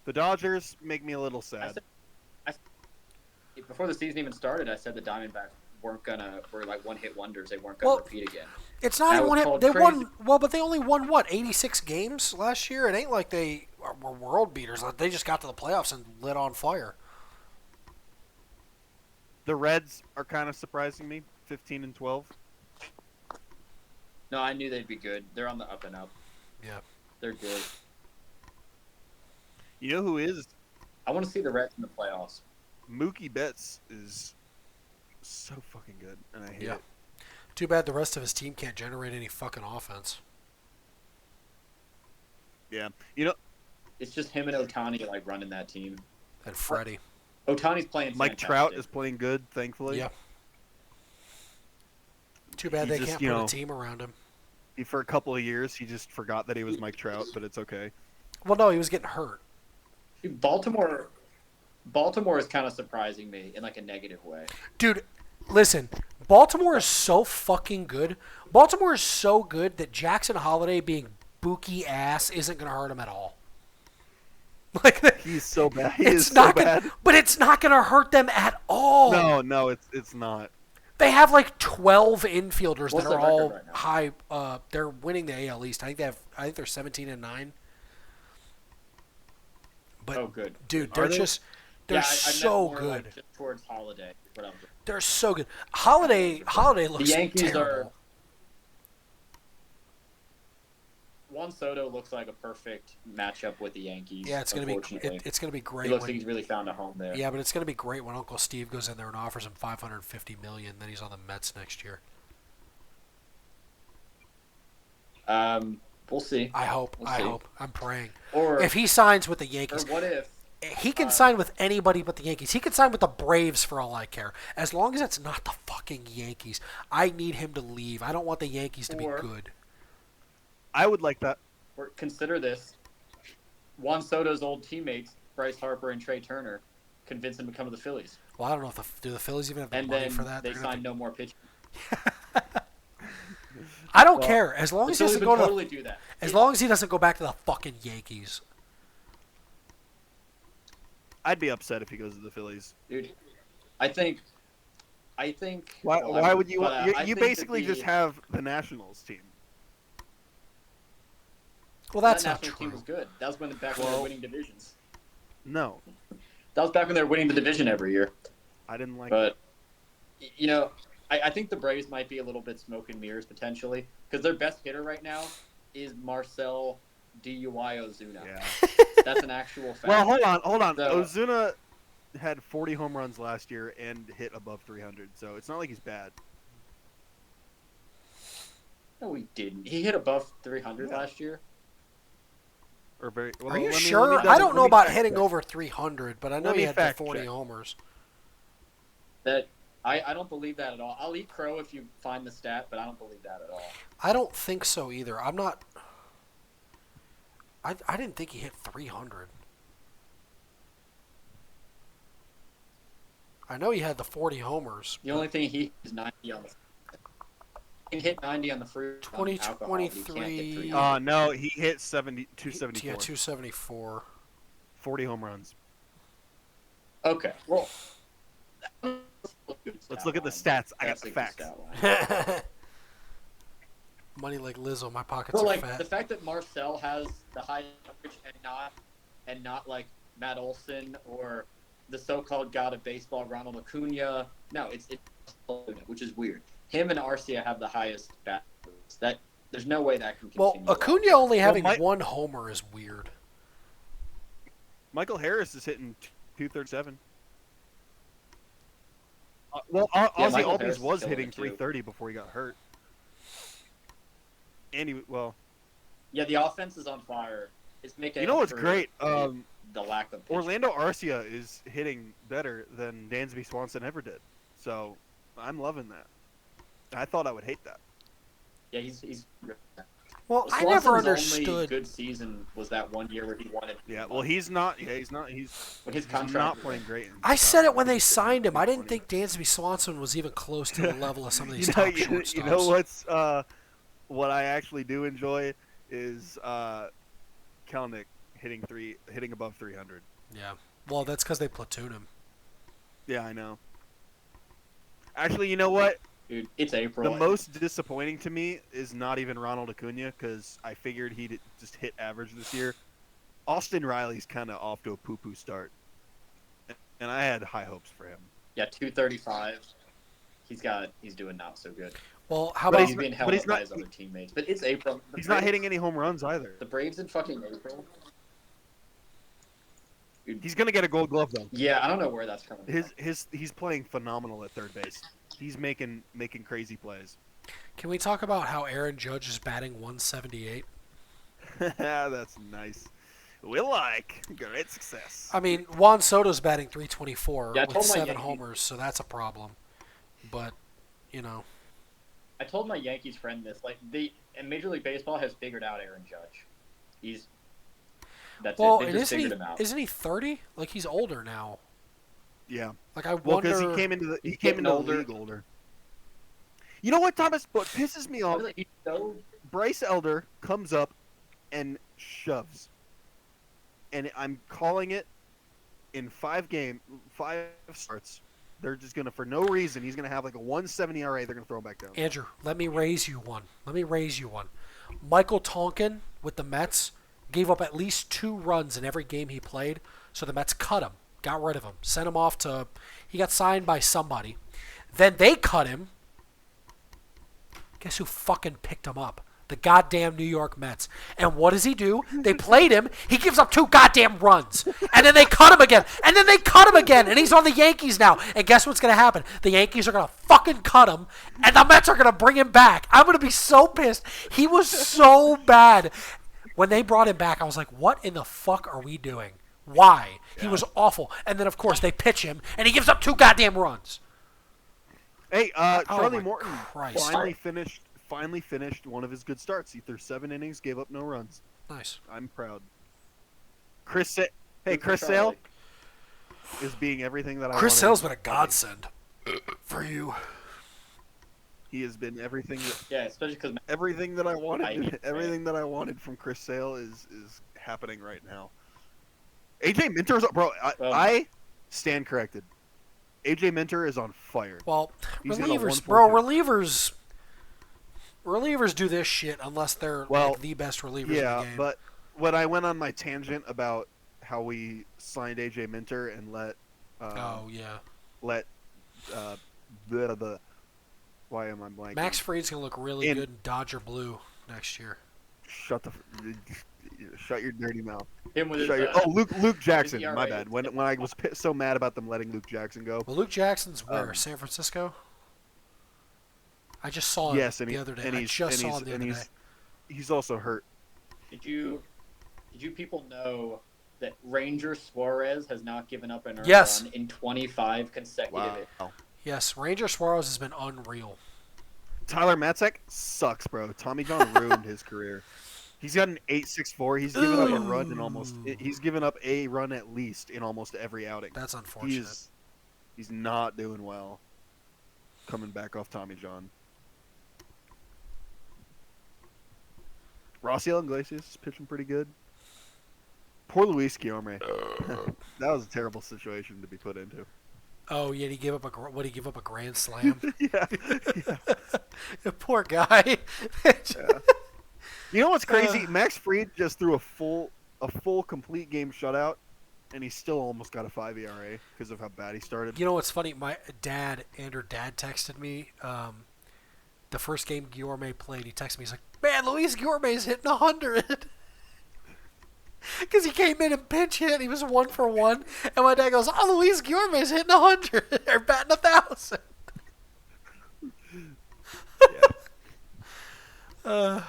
The Dodgers make me a little sad. before the season even started, I said the Diamondbacks were like one-hit wonders. They weren't Well, gonna repeat again. It's not That even was one. called They crazy. won well, but they only won what 86 games last year. It ain't like they were world beaters. Like, they just got to the playoffs and lit on fire. The Reds are kind of surprising me. 15-12. No, I knew they'd be good. They're on the up and up. Yeah. They're good. You know who is? I want to see the Reds in the playoffs. Mookie Betts is so fucking good, and I hate Yeah. it. Too bad the rest of his team can't generate any fucking offense. Yeah. You know, It's just him and Otani like running that team. And Freddie. Otani's playing. Mike Trout fantastic. is playing good, thankfully. Yeah. Too bad He they just, can't you put know, a team around him. For a couple of years, he just forgot that he was Mike Trout, but it's okay. Well, no, he was getting hurt. Dude, Baltimore is kind of surprising me in like a negative way. Dude, listen, Baltimore is so fucking good. Baltimore is so good that Jackson Holiday being bookie ass isn't going to hurt him at all. Like He's so bad. He it's is not so gonna, bad. but it's not going to hurt them at all. No, it's not. They have like 12 infielders What's that their are all record right now? high. They're winning the AL East. I think they're 17-9. But Oh, good. dude, Are they're they? just they're Yeah, I meant so more, good. like, just towards Holiday. But They're so good. Holiday looks Yankees terrible. are. Juan Soto looks like a perfect matchup with the Yankees. Yeah, it's gonna be unfortunately. it's gonna be He great. looks When, like he's really found a home there. yeah, but it's gonna be great when Uncle Steve goes in there and offers him $550 million. Then he's on the Mets next year. We'll see. I hope. We'll I see. hope. I'm praying. Or If he signs with the or Yankees, what if? he can sign with anybody but the Yankees. He can sign with the Braves for all I care. As long as it's not the fucking Yankees. I need him to leave. I don't want the Yankees to be Or- good. I would like that. Or consider this: Juan Soto's old teammates, Bryce Harper and Trey Turner, convince him to come to the Phillies, Well, I don't know if do the Phillies even have the and money then for that. they They're gonna sign no more pitching. I don't Well, care as long The as he Phillies doesn't would go to totally do that. as long as he doesn't go back to the fucking Yankees. I'd be upset if he goes to the Phillies. Dude, I think. Why? well, Why would you? but, Want, I you think that basically the- just have the Nationals team. Well, that's that not national team true. was good. That was when back when they were winning divisions. No, That was back when they were winning the division every year. I didn't like. But you know, I think the Braves might be a little bit smoke and mirrors potentially because their best hitter right now is Marcel DUI Ozuna. Yeah. That's an actual fact. Well, hold on. So- Ozuna had 40 home runs last year and hit above 300, so it's not like he's bad. No, he didn't. He hit above 300 Yeah. last year. Or very. Well, Are you let me- sure? let me I don't know let me about fact hitting check. over 300, but I know Let he me had the fact 40 check. homers. That I don't believe that at all. I'll eat crow if you find the stat, but I don't believe that at all. I don't think so either. I'm not. I didn't think he hit 300. I know he had the 40 homers. The only thing he is 90 on the. He can hit 90 on the free. 2023. No, he hit 274. Yeah, 274. 40 home runs. Okay, well. Let's look at the stats. I got That's a the good facts. stat line. Money like Lizzo, my pockets But are like fat. the fact that Marcel has the high average and not like Matt Olson or the so-called god of baseball Ronald Acuna. No, it's which is weird. Him and Arcia have the highest bat rates. That there's no way that can Well, continue. Acuna only having my- one homer is weird. Michael Harris is hitting 237. Well, Yeah, Ozzy Michael Albies Harris was is killing hitting it, too. 330 before he got hurt. And he, well, Yeah, the offense is on fire. It's making you know what's for great? the lack of pitching. Orlando Arcia is hitting better than Dansby Swanson ever did. So I'm loving that. I thought I would hate that. Yeah, he's. Well, I Swanson's never only understood. good season was that one year where he wanted. Yeah, well, he's not. Yeah, he's not. He's when his he's contract not was playing up. great. I said it when they signed him. I didn't think Dansby Swanson was even close to the level of some of these top shortstops. You know what's what I actually do enjoy is Kelnick hitting above 300. Yeah. Well, that's because they platoon him. Yeah, I know. Actually, you know what? Dude, it's April. The most disappointing to me is not even Ronald Acuna because I figured he'd just hit average this year. Austin Riley's kind of off to a poo-poo start, and I had high hopes for him. Yeah, 235. He's doing not so good. Well, how But about He's being held he's up by not- his other teammates. But it's April. He's not hitting any home runs either. The Braves in fucking April. He's gonna get a Gold Glove though. Yeah, I don't know where that's coming from. He's playing phenomenal at third base. He's making crazy plays. Can we talk about how Aaron Judge is batting 178? That's nice. We like great success. I mean, Juan Soto's batting 324 Yeah, I with told my 7 Yankee- homers, so that's a problem. But, you know, I told my Yankees friend this. Like and Major League Baseball has figured out Aaron Judge. That's well, it. They and just figured him out. isn't he 30? Like he's older now. Yeah. Like I Well, wonder. because he came into He's the getting older. league older. You know what, Thomas? What pisses me off? He's so Bryce Elder comes up and shoves, and I'm calling it in 5 starts. They're just gonna, for no reason, he's gonna have like a 170 ERA. They're gonna throw him back down. Andrew, let me raise you one. Michael Tonkin with the Mets gave up at least 2 runs in every game he played, so the Mets cut him, got rid of him, sent him off to. He got signed by somebody. Then they cut him. Guess who fucking picked him up? The goddamn New York Mets. And what does he do? They played him. He gives up 2 goddamn runs. And then they cut him again. And then they cut him again. And he's on the Yankees now. And guess what's going to happen? The Yankees are going to fucking cut him. And the Mets are going to bring him back. I'm going to be so pissed. He was so bad. When they brought him back, I was like, what in the fuck are we doing? Why? He was awful. And then, of course, they pitch him. And he gives up 2 goddamn runs. Hey, Charlie my Morton Christ. finally finished one of his good starts. He threw 7 innings, gave up no runs. Nice. I'm proud. Chris Sale Charlie. is being everything that I Chris wanted. Sale's been a godsend for you. He has been everything Yeah, especially because everything that I wanted. I hate Everything that I wanted from Chris Sale is happening right now. AJ Minter's bro. I stand corrected. AJ Minter is on fire. Well, He's got a relievers, 142. relievers do this shit unless they're Well, like the best relievers in Yeah, the game. but when I went on my tangent about how we signed AJ Minter and let oh yeah, the why am I blanking? Max Fried's gonna look really In- good in Dodger blue next year. Shut your dirty mouth. him with his Luke Jackson. ERA My bad. When I was so mad about them letting Luke Jackson go. Well, Luke Jackson's where? Um, San Francisco. I just saw him Yes, and the other day. I he's just saw him the other day. he's also hurt. Did you people know that Ranger Suarez has not given up an earned Yes. run in 25 consecutive? Wow. Yes, Ranger Suarez has been unreal. Tyler Matzek sucks, bro. Tommy John ruined his career. He's got an 8.64. He's given up a run in almost. He's given up a run at least in almost every outing. That's unfortunate. He's not doing well. Coming back off Tommy John. Rossiel Iglesias is pitching pretty good. Poor Luis Guillorme. That was a terrible situation to be put into. Oh yeah, he gave up he give up a grand slam? yeah. Poor guy. You know what's crazy? Max Fried just threw a full complete game shutout, and he still almost got a 5 ERA because of how bad he started. You know what's funny? My dad texted me the first game Guillorme played. He texted me. He's like, "Man, Luis Guillorme's hitting 100." Because he came in and pinch hit. He was 1 for 1. And my dad goes, "Oh, Luis Guillorme's hitting 100 or batting 1,000." Yeah.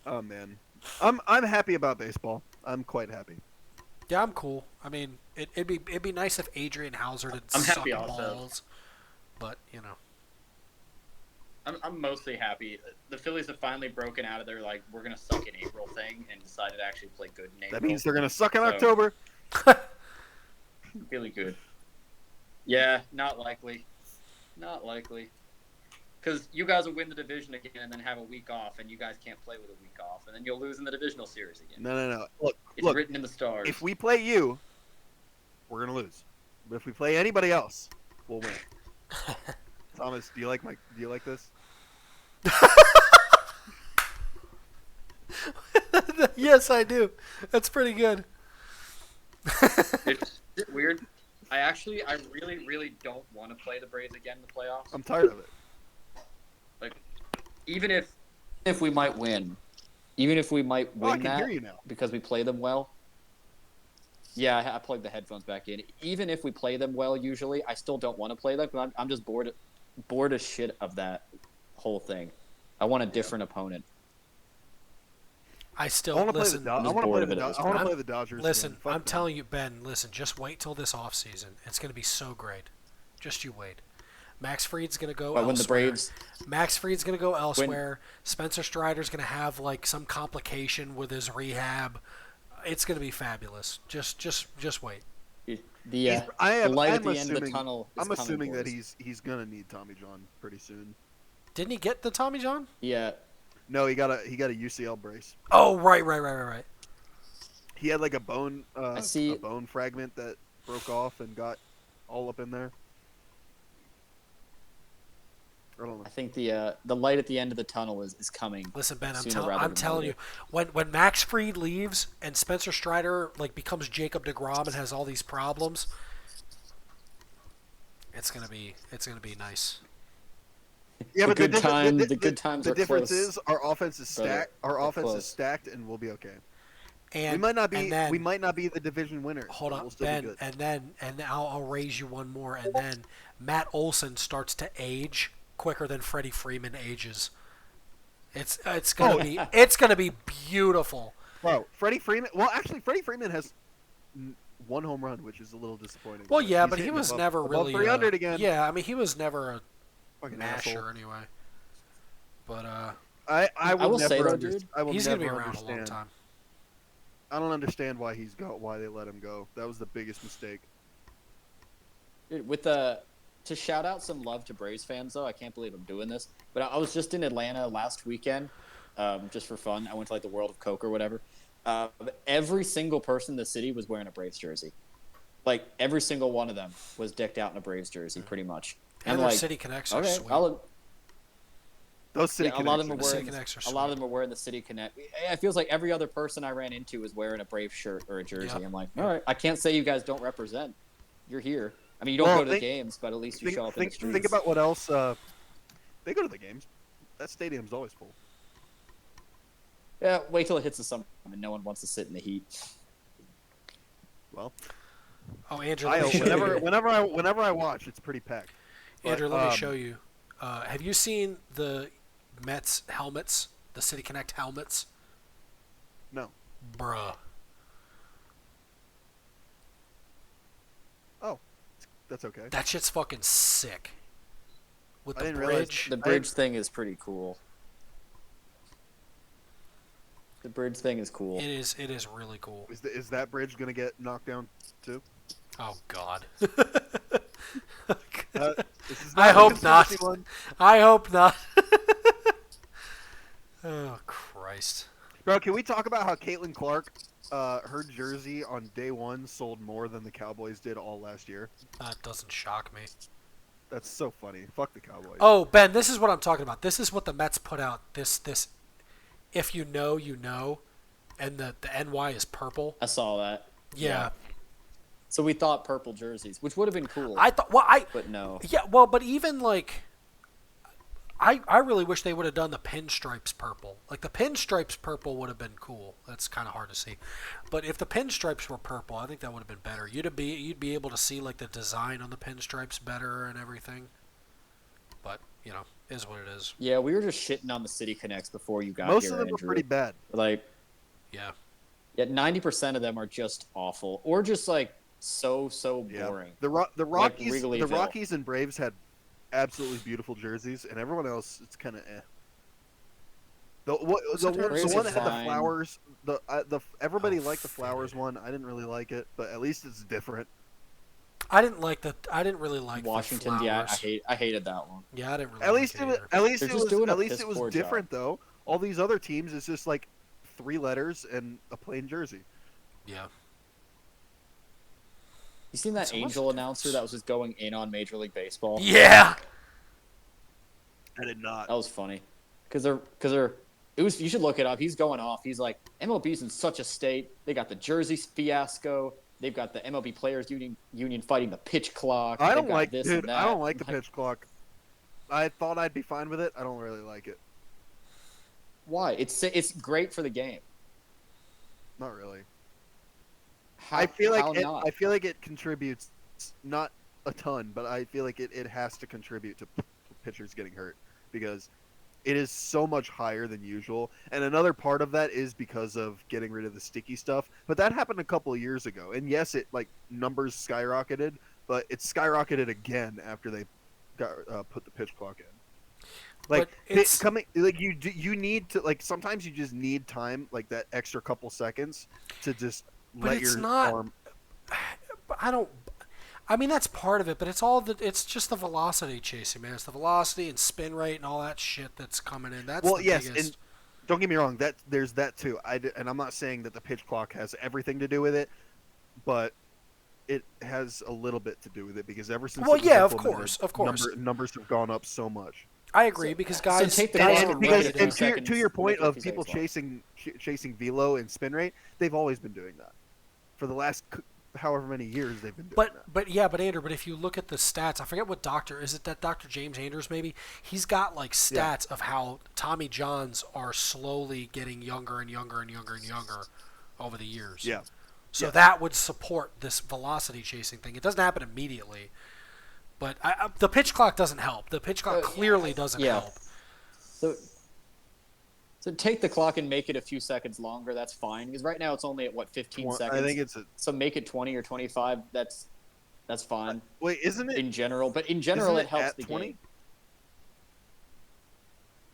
Oh man, I'm happy about baseball. I'm quite happy. Yeah, I'm cool. I mean, it'd be nice if Adrian Hauser did I'm suck happy also. balls, but you know. I'm mostly happy. The Phillies have finally broken out of their like we're gonna suck in April thing and decided to actually play good in April. That means they're gonna suck in So- October. Really good. Yeah, not likely. Not likely. Because you guys will win the division again and then have a week off, and you guys can't play with a week off, and then you'll lose in the divisional series again. No. It's Look. written in the stars. If we play you, we're gonna lose. But if we play anybody else, we'll win. Thomas, do you like this? Yes, I do. That's pretty good. It's weird. I really, really don't want to play the Braves again in the playoffs. I'm tired of it. Like, even if we might win, Oh, I win can that hear you now. because we play them well. Yeah, I plugged the headphones back in. Even if we play them well, usually I still don't want to play them. I'm just bored as shit of that whole thing. I want a different opponent. I I still want to play the listen. I'm just bored of it at this I want to point. play the Dodgers. Listen, again. Fuck I'm them. telling you, Ben. Listen, just wait till this offseason. It's gonna be so great. Just you wait. Max Fried's gonna go But elsewhere. when the Braves, Max Fried's gonna go elsewhere. Spencer Strider's gonna have like some complication with his rehab. It's gonna be fabulous. Just wait. the light at the end of the assuming- tunnel is I'm coming, assuming that boys. he's gonna need Tommy John pretty soon. Didn't he get the Tommy John? Yeah, No, he got a UCL brace. Oh, right. He had like a bone see- a bone fragment that broke off and got all up in there. I don't know. I think the light at the end of the tunnel is coming. Listen, Ben, Sooner rather I'm than telling you, later. when Max Fried leaves and Spencer Strider like becomes Jacob DeGrom and has all these problems, it's gonna be nice. Yeah, The but good difference- time- the- the good times The are difference close, is our offense is brother. stacked. Our They're offense is close. stacked, and we'll be okay. And we might not be. and then, we might not be the division winners. hold but on, we'll still Ben, be good. and I'll raise you one more, and then Matt Olson starts to age quicker than Freddie Freeman ages. It's gonna be beautiful. Bro, Freddie Freeman. Well, actually, Freddie Freeman has one home run, which is a little disappointing. Well, yeah, He's but he hitting was above- never above really 300 again. Yeah, I mean he was never a Fucking masher asshole. anyway. But I will will never say though, under- dude, I will he's never gonna be around a long understand. time. I don't understand why why they let him go. That was the biggest mistake. Dude, to shout out some love to Braves fans though, I can't believe I'm doing this, but I was just in Atlanta last weekend, just for fun. I went to like the World of Coke or whatever. Every single person in the city was wearing a Braves jersey. Like every single one of them was decked out in a Braves jersey, pretty much. And I'm their like, City Connects are okay, sweet. Those city a lot of them connections. are City wearing. Connects are A lot of sweet. them are wearing the City Connect. It feels like every other person I ran into was wearing a Brave shirt or a jersey. Yep. I'm like, all right, I can't say you guys don't represent. You're here. I mean, you don't Well, go to the think- games, but at least you show up in the streets. Think about what else. They go to the games. That stadium's always full. Yeah, wait till it hits the summer and no one wants to sit in the heat. Well, Oh, Andrew, I let me show you. whenever I watch, it's pretty packed. But, Andrew, let me show you. Have you seen the Mets helmets, the City Connect helmets? No. Bruh. That's okay. That shit's fucking sick. With I the didn't realize bridge. The bridge thing is pretty cool. The bridge thing is cool. It is really cool. Is that bridge gonna get knocked down too? Oh god. This is I a hope not. conspiracy one. I hope not. Oh Christ. Bro, can we talk about how Caitlin Clark, her jersey on day one sold more than the Cowboys did all last year? That doesn't shock me. That's so funny. Fuck the Cowboys. Oh, Ben, this is what I'm talking about. This is what the Mets put out. This if you know, you know. And the NY is purple. I saw that. Yeah. So we thought purple jerseys, which would have been cool, I thought but no. yeah, well, but even like I really wish they would have done the pinstripes purple. Like the pinstripes purple would have been cool. That's kind of hard to see. But if the pinstripes were purple, I think that would have been better. You'd be able to see like the design on the pinstripes better and everything. But, you know, is what it is. Yeah, we were just shitting on the City Connects before you got Most here, of them Andrew. were pretty bad. Like, Yeah. yeah, 90% of them are just awful, or just like so Yeah. boring. The Rockies, the Wrigleyville. Rockies and Braves had absolutely beautiful jerseys, and everyone else, it's kind of eh. The Braves one are that had the fine. flowers, everybody Oh, liked the flowers fitted. one. I didn't really like it, but at least it's different. I didn't really like Washington, the yeah, flowers. I hated that one. Yeah, I didn't really At like least it it was, either. at least They're it just was, doing a at least it was piss-poor different though. All these other teams, it's just like 3 letters and a plain jersey. Yeah. You seen that So what's Angel the announcer difference? that was just going in on Major League Baseball? Yeah. I did not. That was funny, because it was. You should look it up. He's going off. He's like, MLB's in such a state. They got the jersey fiasco. They've got the MLB Players Union fighting the pitch clock. I They've don't got like, this dude. and that. I don't like the I'm pitch clock. I thought I'd be fine with it. I don't really like it. Why? It's great for the game. Not really. I feel how like not? I feel like it contributes, not a ton, but I feel like it has to contribute to pitchers getting hurt because it is so much higher than usual. And another part of that is because of getting rid of the sticky stuff. But that happened a couple of years ago. And yes, it like numbers skyrocketed, but it skyrocketed again after they got put the pitch clock in. Like But it's coming, like you need to like sometimes you just need time, like that extra couple seconds, to just But let it's your not- arm. I don't. I mean, that's part of it, but it's just the velocity chasing, man. It's the velocity and spin rate and all that shit that's coming in. That's Well, the yes, biggest. and don't get me wrong, that there's that too. And I'm not saying that the pitch clock has everything to do with it, but it has a little bit to do with it because ever since Well, it was yeah, of implemented, course. numbers have gone up so much. I agree because guys, take the guys clock get and because make it ready and to- two to your, seconds, to your point make it a of few people seconds chasing velo and spin rate, they've always been doing that for the last however many years they've been doing that. But Andrew, but if you look at the stats, I forget what doctor is it that Dr. James Anders maybe he's got like stats of how Tommy Johns are slowly getting younger and younger and younger and younger over the years. Yeah. So Yeah. that would support this velocity chasing thing. It doesn't happen immediately, but the pitch clock doesn't help. The pitch clock clearly doesn't Yeah. help. So take the clock and make it a few seconds longer. That's fine because right now it's only at what 15 seconds. I think it's So make it 20 or 25. That's fine wait, isn't it? in general. But in general, isn't it helps at the 20? game.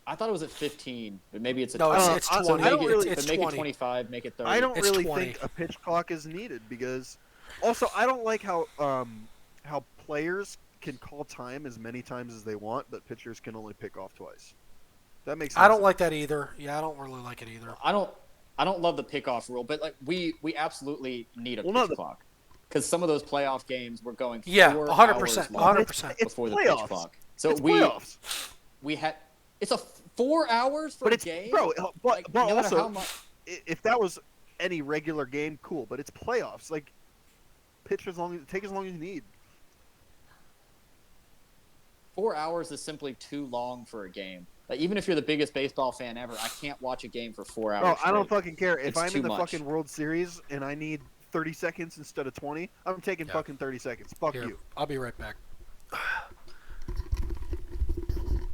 I thought it was at 15, but maybe it's at No, 20. it's I 20. don't really- It's but make 20. it 25. Make it 30. I don't It's really 20. think a pitch clock is needed because also I don't like how players can call time as many times as they want, but pitchers can only pick off twice. That makes sense. I don't like that either. Yeah, I don't really like it either. I don't love the pickoff rule, but like we absolutely need a Well, no, pitch clock because some of those playoff games were going Yeah, 4 100%, hours long 100%. It's before the playoffs. pitch clock. So It's we playoffs. we had it's a 4 hours for But a it's game. bro, but Like, but no matter how also much, if that was any regular game, cool. But it's playoffs. Like pitch as long as take as long as you need. 4 hours is simply too long for a game. Like, even if you're the biggest baseball fan ever, I can't watch a game for 4 hours. Bro, I don't straight. fucking care if It's I'm too in the much. fucking World Series and I need 30 seconds instead of 20. I'm taking Yeah. fucking 30 seconds. Fuck Here, you. I'll be right back.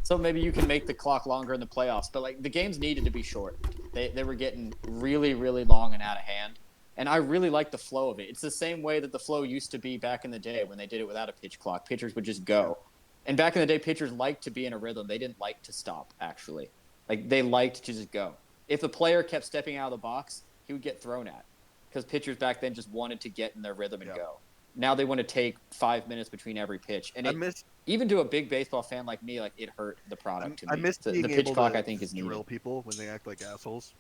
So maybe you can make the clock longer in the playoffs, but like the games needed to be short. They were getting really, really long and out of hand. And I really like the flow of it. It's the same way that the flow used to be back in the day when they did it without a pitch clock. Pitchers would just go. And back in the day, pitchers liked to be in a rhythm. They didn't like to stop, actually. Like, they liked to just go. If the player kept stepping out of the box, he would get thrown at. Because pitchers back then just wanted to get in their rhythm and Yeah. go. Now they want to take 5 minutes between every pitch. And I it, miss even to a big baseball fan like me, like it hurt the product to me. I miss the being pitch able clock, to I think, is needed. drill people when they act like assholes.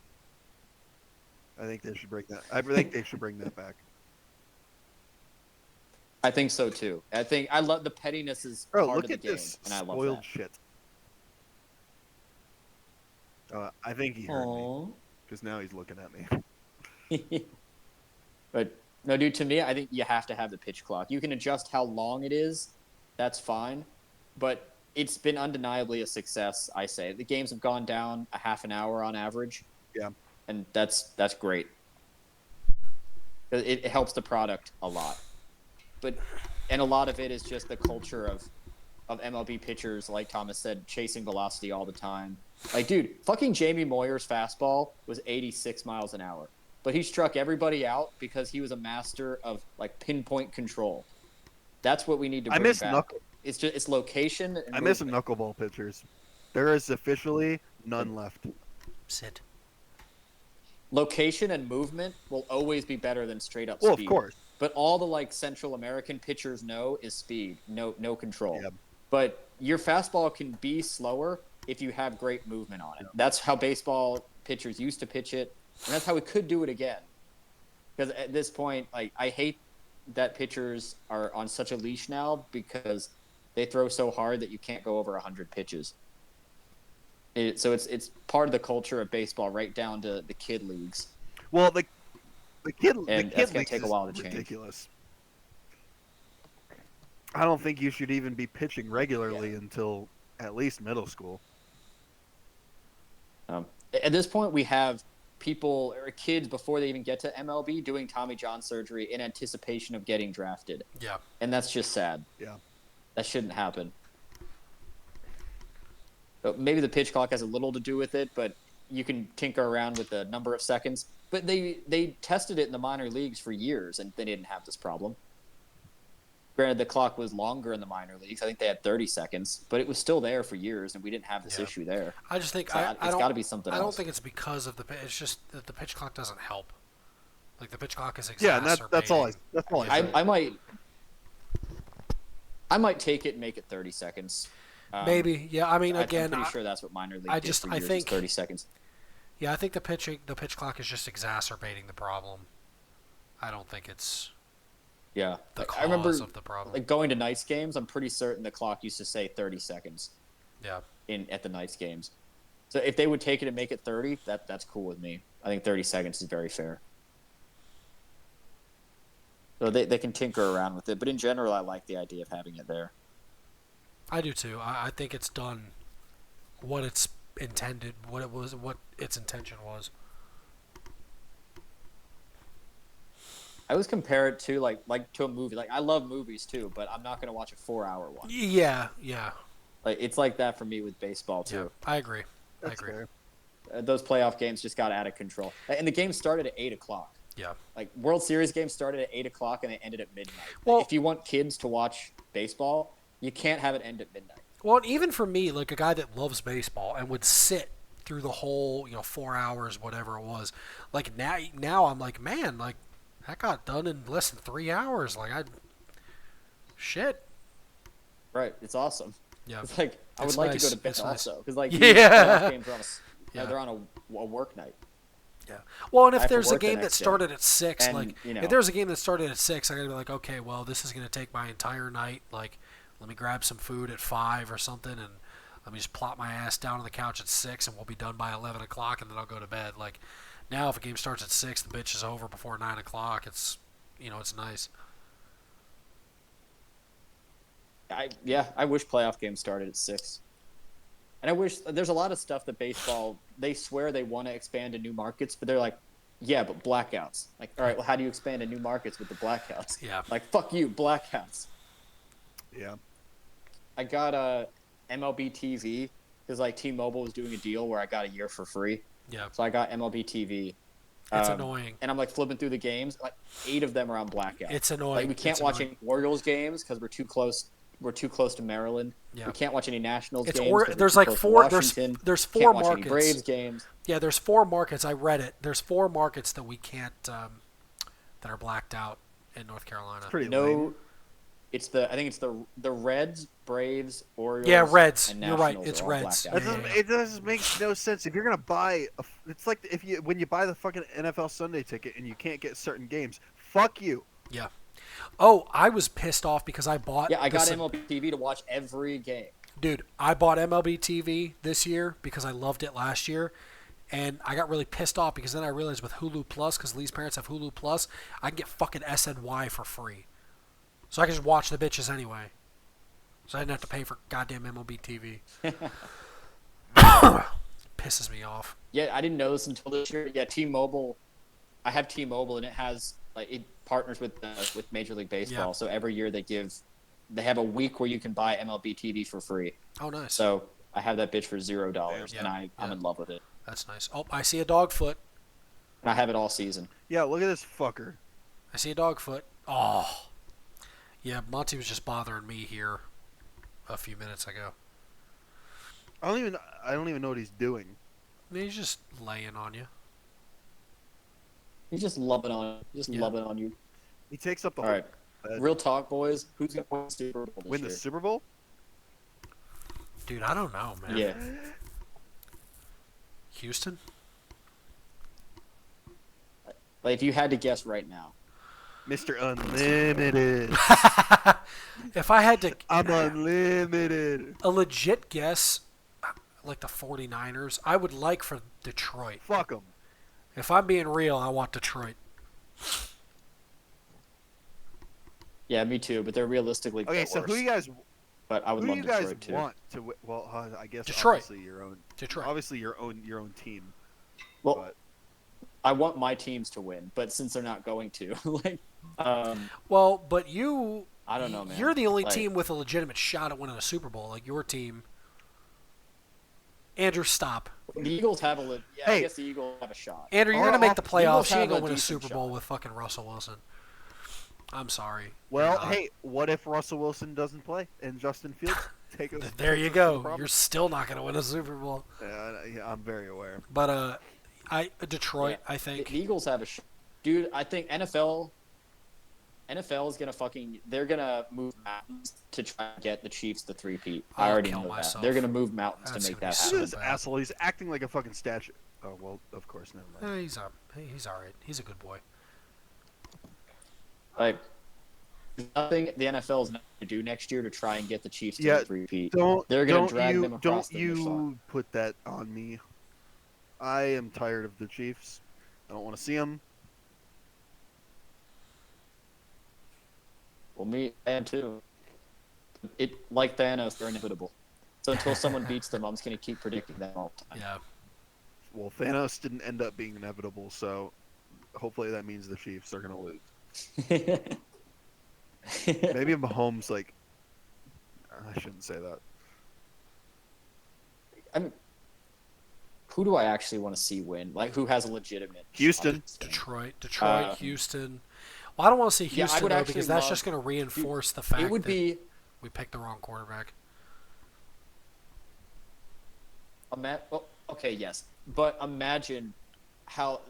I think they should bring that. I think they should bring that back. I think so too. I love the pettiness is Bro, part look of the at game, this and I love spoiled that. shit. I think he heard me because now he's looking at me. But no, dude, to me, I think you have to have the pitch clock. You can adjust how long it is. That's fine. But it's been undeniably a success, I say. The games have gone down a half an hour on average. Yeah. And that's great. It helps the product a lot. And a lot of it is just the culture of MLB pitchers, like Thomas said, chasing velocity all the time. Like, dude, fucking Jamie Moyer's fastball was 86 miles an hour. But he struck everybody out because he was a master of, like, pinpoint control. That's what we need to I bring miss back. It's location and I miss movement. knuckleball pitchers. There is officially none left. Sit. Location and movement will always be better than straight up Well, speed. of course. But all the like Central American pitchers know is speed, no control. Yeah. But your fastball can be slower if you have great movement on it. That's how baseball pitchers used to pitch it, and that's how we could do it again. Because at this point, like I hate that pitchers are on such a leash now because they throw so hard that you can't go over 100 pitches. So it's part of the culture of baseball, right down to the kid leagues. Well, the kid That's gonna leagues take a is while to change. ridiculous. I don't think you should even be pitching regularly until at least middle school. At this point, we have people or kids before they even get to MLB doing Tommy John surgery in anticipation of getting drafted. Yeah. And that's just sad. Yeah. That shouldn't happen. So maybe the pitch clock has a little to do with it, but you can tinker around with the number of seconds. But they tested it in the minor leagues for years, and they didn't have this problem. Granted, the clock was longer in the minor leagues. I think they had 30 seconds, but it was still there for years, and we didn't have this issue there. I just think So it's got to be something I else. don't think it's because of it's just that the pitch clock doesn't help. Like the pitch clock is Yeah, exacerbating. and that's all. That's all. I said. I might take it and make it 30 seconds. Maybe, yeah. I mean, again, I'm pretty sure that's what minor league I did just- for I years, think- is 30 seconds. yeah, I think the pitch clock is just exacerbating the problem. I don't think it's Yeah. the I remember cause of the problem. like going to Knights games, I'm pretty certain the clock used to say 30 seconds Yeah. at the Knights games. So if they would take it and make it 30, that's cool with me. I think 30 seconds is very fair. So they can tinker around with it, but in general, I like the idea of having it there. I do too. I think it's done what it's intended, what its intention was. I always compare it to like to a movie. Like I love movies too, but I'm not going to watch a 4-hour one. Yeah, yeah, Like it's like that for me with baseball yeah. too. I agree. That's I agree. fair. Those playoff games just got out of control, and the game started at 8:00. Yeah. Like World Series games started at 8:00 and they ended at midnight. Well- If you want kids to watch baseball, you can't have it end at midnight. Well, and even for me, like a guy that loves baseball and would sit through the whole, 4 hours, whatever it was. Like now I'm like, man, like that got done in less than 3 hours. Like shit. Right? It's awesome. Yeah. It's like I It's would like nice. to go to bed It's nice. also because like Yeah. these playoff games are on Yeah. they're on a work night. Yeah. Well, and I if have to there's a work the game that next day. started at 6, And, like you know. if there's a game that started at 6, I gotta be like, okay, well, this is gonna take my entire night. Like, let me grab some food at 5 or something, and let me just plop my ass down on the couch at 6, and we'll be done by 11 o'clock, and then I'll go to bed. Like, now if a game starts at 6, the bitch is over before 9 o'clock. It's, it's nice. I wish playoff games started at 6. And I wish there's a lot of stuff that baseball they swear they want to expand to new markets, but they're like, yeah, but blackouts. Like, all right, well, how do you expand to new markets with the blackouts? Yeah. Like, fuck you, blackouts. Yeah. I got a MLB TV because like T-Mobile was doing a deal where I got a year for free, Yeah. so I got MLB TV. It's annoying. And I'm like flipping through the games, like 8 of them are on blackout. It's annoying. Like we can't It's watch annoying. any Orioles games because we're too close. We're too close to Maryland. Yeah. We can't watch any Nationals It's games. or- 'cause we're there's too like close to 4 Washington. there's 4 Can't watch markets. any Braves games. Yeah, there's 4 markets. I read it. There's 4 markets that we can't that are blacked out in North Carolina. Pretty No, lame. I think it's the Reds, Braves, Orioles. Yeah, Reds. And You're right. Nationals It's are all Reds. blacked out. That doesn't, it doesn't make no sense. If you're gonna buy, it's like when you buy the fucking NFL Sunday ticket and you can't get certain games. Fuck you. Yeah. Oh, I was pissed off because I bought. Yeah, I got this- MLB TV to watch every game. Dude, I bought MLB TV this year because I loved it last year, and I got really pissed off because then I realized with Hulu Plus, because Lee's parents have Hulu Plus, I can get fucking SNY for free, so I can just watch the bitches anyway. So I didn't have to pay for goddamn MLB TV. Pisses me off. Yeah, I didn't know this until this year. Yeah, T-Mobile. I have T-Mobile, and it has like it partners with Major League Baseball. Yeah. So every year they have a week where you can buy MLB TV for free. Oh, nice. So I have that bitch for $0, Yeah, and I'm yeah. in love with it. That's nice. Oh, I see a dog foot. And I have it all season. Yeah, look at this fucker. I see a dog foot. Oh. Yeah, Monty was just bothering me here a few minutes ago. I don't even know what he's doing. He's just laying on you. He's just loving on, Yeah. loving on you. He takes up the All whole right, bed. real talk, boys. Who's gonna win the Super Bowl this Win the year? Super Bowl? Dude, I don't know, man. Yeah, Houston? like if you had to guess right now, Mr. Unlimited. If I had to I'm unlimited. a legit guess, like the 49ers, I would like for Detroit. Fuck him. If I'm being real, I want Detroit. yeah, me too. But they're realistically Okay, the so worst. who do you guys But I would who do love you guys Detroit too. want to? Well, I guess Detroit. obviously your own. Detroit. Obviously your own team. Well, but I want my teams to win, but since they're not going to, like, Well, but you. I don't know, man. You're the only Like, team with a legitimate shot at winning a Super Bowl. Like your team. Andrew, stop. the Eagles have a yeah. I Hey. guess the Eagles have a shot. Andrew, you're Our gonna make the off- playoffs. You have ain't gonna a win a decent Super Bowl shot. with fucking Russell Wilson. I'm sorry. Well, You're not. hey, what if Russell Wilson doesn't play and Justin Fields take us? There you takes us to the go. promised- You're still not gonna win a Super Bowl. Yeah, I'm very aware. But Detroit, Yeah. I The think. Eagles have a dude. I think NFL is gonna they're gonna move mountains to try and get the Chiefs to three-peat. I I'll already kill know myself. that. They're gonna move mountains That's to make gonna that be Look so at happen. this bad. asshole. He's acting like a fucking statue. Oh well, of course, never mind. He's all right. He's a good boy. Like, there's nothing the NFL is not going to do next year to try and get the Chiefs to Yeah, the three-peat. Don't They're gonna don't drag you them across don't the finish line. you put that on me. I am tired of the Chiefs. I don't want to see them. Well, me and too. It like Thanos, they're inevitable. So until someone beats them, I'm just going to keep predicting them all the time. Yeah. Well, Thanos didn't end up being inevitable, so hopefully that means the Chiefs are gonna lose. Maybe Mahomes, like, I shouldn't say that. I mean, who do I actually want to see win? Like, who has a legitimate Houston. shot? Detroit, Houston. Well, I don't want to see Yeah, I Houston would though actually because that's love- just going to reinforce the fact It would that be we picked the wrong quarterback. okay, yes, but imagine how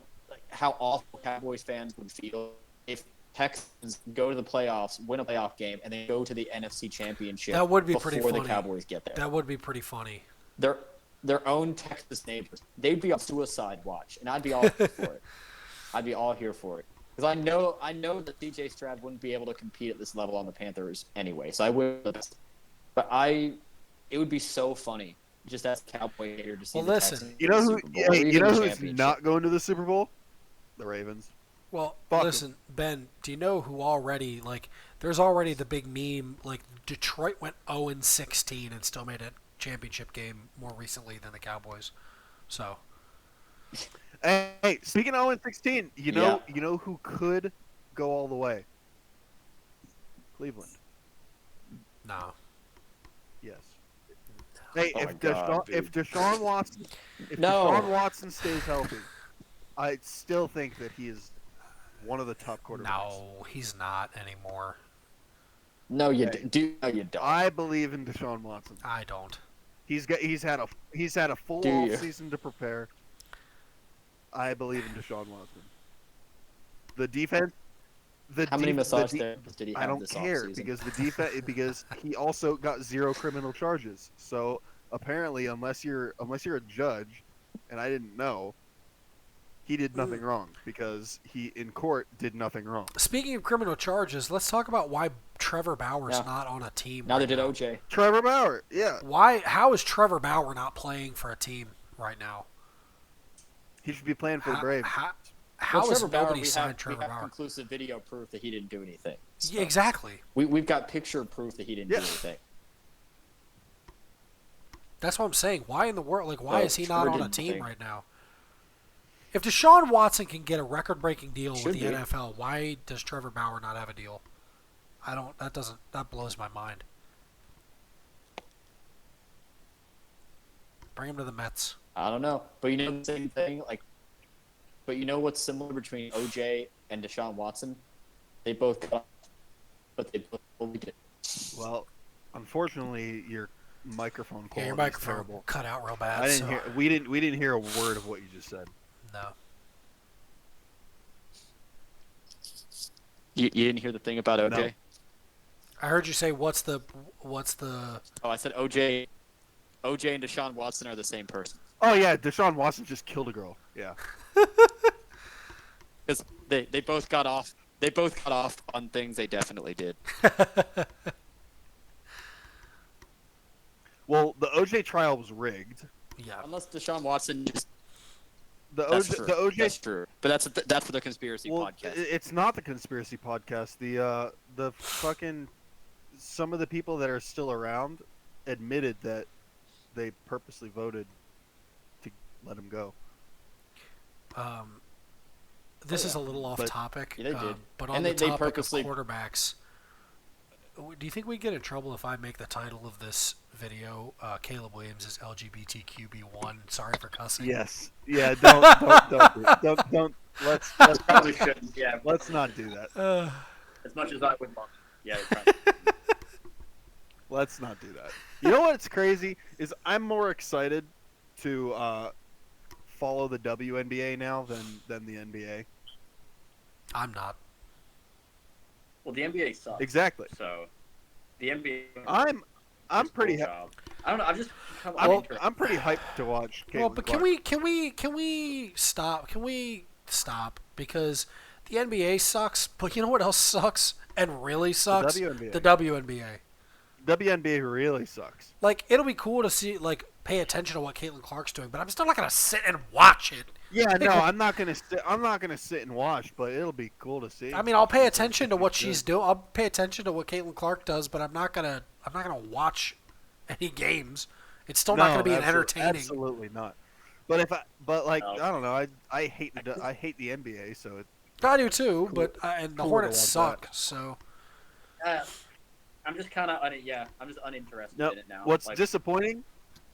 awful Cowboys fans would feel if Texans go to the playoffs, win a playoff game, and then go to the NFC Championship. That would be before pretty the funny. Cowboys get there. That would be pretty funny. Their own Texas neighbors, they'd be on suicide watch, and I'd be all here for it. I'd be all here for it because I know that CJ Stroud wouldn't be able to compete at this level on the Panthers anyway. So I would, but it would be so funny just as a Cowboy hater to see. Well, the listen, Texans You win know the who? Super Bowl, or Hey, you even know the who's championship. not going to the Super Bowl? The Ravens. Well, Fuck 'em. listen, Ben, do you know who already, like, there's already the big meme, like, Detroit went 0-16 and still made a championship game more recently than the Cowboys. So, Hey, speaking of 0-16, you know who could go all the way? Cleveland. no. Yes. Hey, Oh if my God, Deshaun Watson No. Deshaun Watson stays healthy, I still think that he is one of the top quarterbacks. No, he's not anymore. No, you Okay. do. No, you don't. I believe in Deshaun Watson. I don't. He's had a full Do you? off season to prepare. I believe in Deshaun Watson. The defense. How many massage therapists did he have I don't this care offseason? because the defense because he also got 0 criminal charges. So apparently, unless you're a judge, and I didn't know, he did nothing wrong because he in court did nothing wrong. Speaking of criminal charges, let's talk about why Trevor Bauer's Yeah. not on a team. Neither right did now. OJ. Trevor Bauer, yeah, How is Trevor Bauer not playing for a team right now? he should be playing for the Braves. How Well, has Trevor Bauer, nobody we signed have Trevor Bauer? conclusive video proof that he didn't do anything. So Yeah, exactly. we've got picture proof that he didn't Yeah. do anything. That's what I'm saying. Why in the world? Like, why No, is he not Trevor on a didn't team think. right now? If Deshaun Watson can get a record-breaking deal with Should the be. NFL, why does Trevor Bauer not have a deal? I don't. That blows my mind. Bring him to the Mets. I don't know, but you know the same thing. But you know what's similar between OJ and Deshaun Watson? They both got, but they both only did. Well, unfortunately, your microphone quality Yeah, your is microphone terrible. cut out real bad. I didn't so- hear. We didn't hear a word of what you just said. No. You didn't hear the thing about OJ? No. I heard you say what's the Oh, I said OJ and Deshaun Watson are the same person. Oh yeah, Deshaun Watson just killed a girl. Yeah. Because they both got off. They both got off on things they definitely did. Well, the OJ trial was rigged. yeah. Unless Deshaun Watson just. The That's OJ, true. the OJ. That's true. But that's for the conspiracy Well, podcast. it's not the conspiracy podcast. The fucking some of the people that are still around admitted that they purposely voted to let him go. this Oh, is yeah. a little off But- topic. Yeah, they did. But on And the they topic purposely- of quarterbacks, do you think we get in trouble if I make the title of this video Caleb Williams is LGBTQB1? Sorry for cussing. Yes. Yeah. Don't. Let's Probably shouldn't. Yeah. let's not do that. As much as I would love. Yeah. Probably. Let's not do that. You know what's crazy is I'm more excited to follow the WNBA now than the NBA. I'm not. Well, the NBA sucks. Exactly. So, the NBA. I'm does a pretty cool hy- job. I don't know. I'm just. I'm pretty hyped to watch. Well, Caitlin but Clark. can we stop? Can we stop? Because the NBA sucks, but you know what else sucks and really sucks? WNBA. The WNBA. WNBA really sucks. Like, it'll be cool to see, like, pay attention to what Caitlin Clark's doing, but I'm still not gonna sit and watch it. Yeah, no, I'm not gonna sit and watch, but it'll be cool to see. I mean, I'll pay attention to what Good. she's doing. I'll pay attention to what Caitlin Clark does, but I'm not gonna watch any games. It's still not gonna be an entertaining. Absolutely not. But like, No. I don't know. I hate the NBA, so it, I do too, Cool. but and the Cool to Hornets watch suck. that. So I'm just kind of I'm just uninterested nope. in it now. What's Like, disappointing?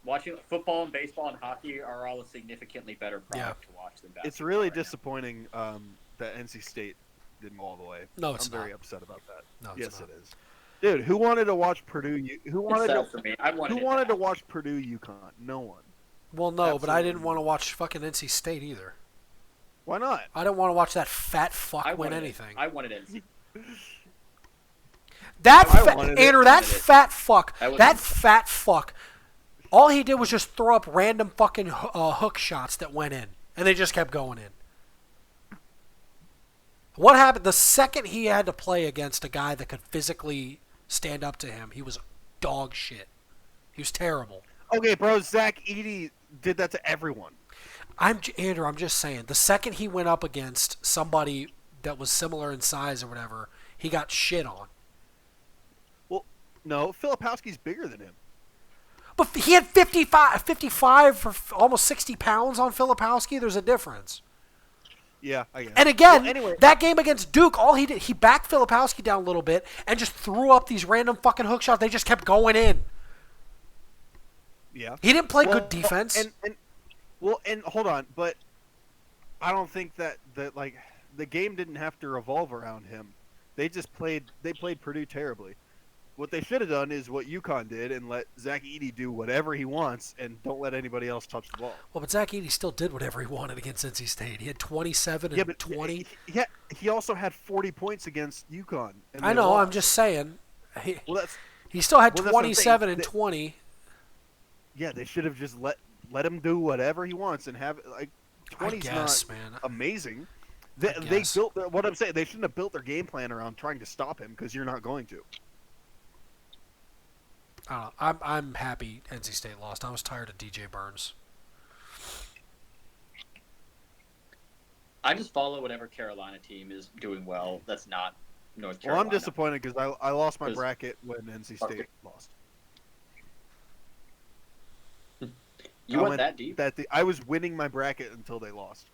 watching football and baseball and hockey are all a significantly better product to watch than basketball. It's really right now. disappointing that NC State didn't go all the way. no, it's I'm not. very upset about that. No, it's Yes, not. it is. Dude, who wanted to watch Purdue? Who It's wanted sad to for me. I wanted who it wanted to back. watch Purdue UConn? No one. Well, no, but I didn't Absolutely. want to watch fucking NC State either. Why not? I didn't want to watch that fat fuck I win wanted anything. I wanted NC. That I fat, wanted it. Andrew, I that wanted it. fat fuck, I was- that fat fuck. All he did was just throw up random fucking hook shots that went in, and they just kept going in. What happened the second he had to play against a guy that could physically stand up to him? He was dog shit. He was terrible. Okay, bro. Zach Edey did that to everyone. Andrew, I'm just saying. The second he went up against somebody that was similar in size or whatever, he got shit on. No, Filipowski's bigger than him. But he had 55 for almost 60 pounds on Filipowski. There's a difference. Yeah, I guess. And again, Well, anyway, that game against Duke, all he did, he backed Filipowski down a little bit and just threw up these random fucking hook shots. They just kept going in. yeah. He didn't play Well, good defense. And hold on, but I don't think that like the game didn't have to revolve around him. They played Purdue terribly. What they should have done is what UConn did and let Zach Edey do whatever he wants and don't let anybody else touch the ball. Well, but Zach Edey still did whatever he wanted against NC State. He had 27 Yeah, and but 20. he also had 40 points against UConn. And I they know. I'm lost. just saying. Well, that's He still had Well, that's what I'm saying. 27 and They- 20. yeah. They should have just let him do whatever he wants and have like I 20's guess, not man. amazing. I They guess. built what I'm saying. They shouldn't have built their game plan around trying to stop him because you're not going to. I don't know. I'm happy NC State lost. I was tired of DJ Burns. I just follow whatever Carolina team is doing well. That's not North Well, Carolina. I'm disappointed because I lost my 'Cause- bracket when NC State lost. You I went that deep? I was winning my bracket until they lost.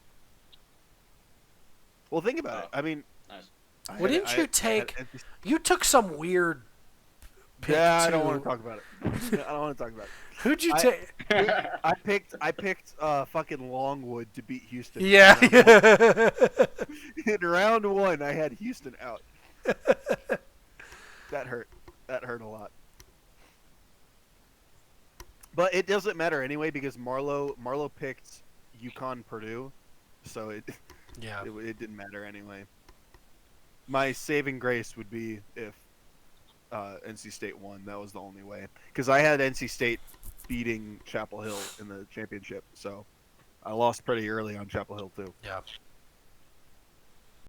Well, think about it. I mean, Nice. Well, didn't you take- You took some weird pick Yeah, I too. don't want to talk about it. I don't want to talk about it. Who'd you I- take? I picked fucking Longwood to beat Houston. Yeah. In round one, I had Houston out. That hurt. That hurt a lot. But it doesn't matter anyway because Marlo picked UConn Purdue, so it Yeah. it didn't matter anyway. My saving grace would be if NC State won. That was the only way because I had NC State beating Chapel Hill in the championship, so I lost pretty early on Chapel Hill too. Yeah.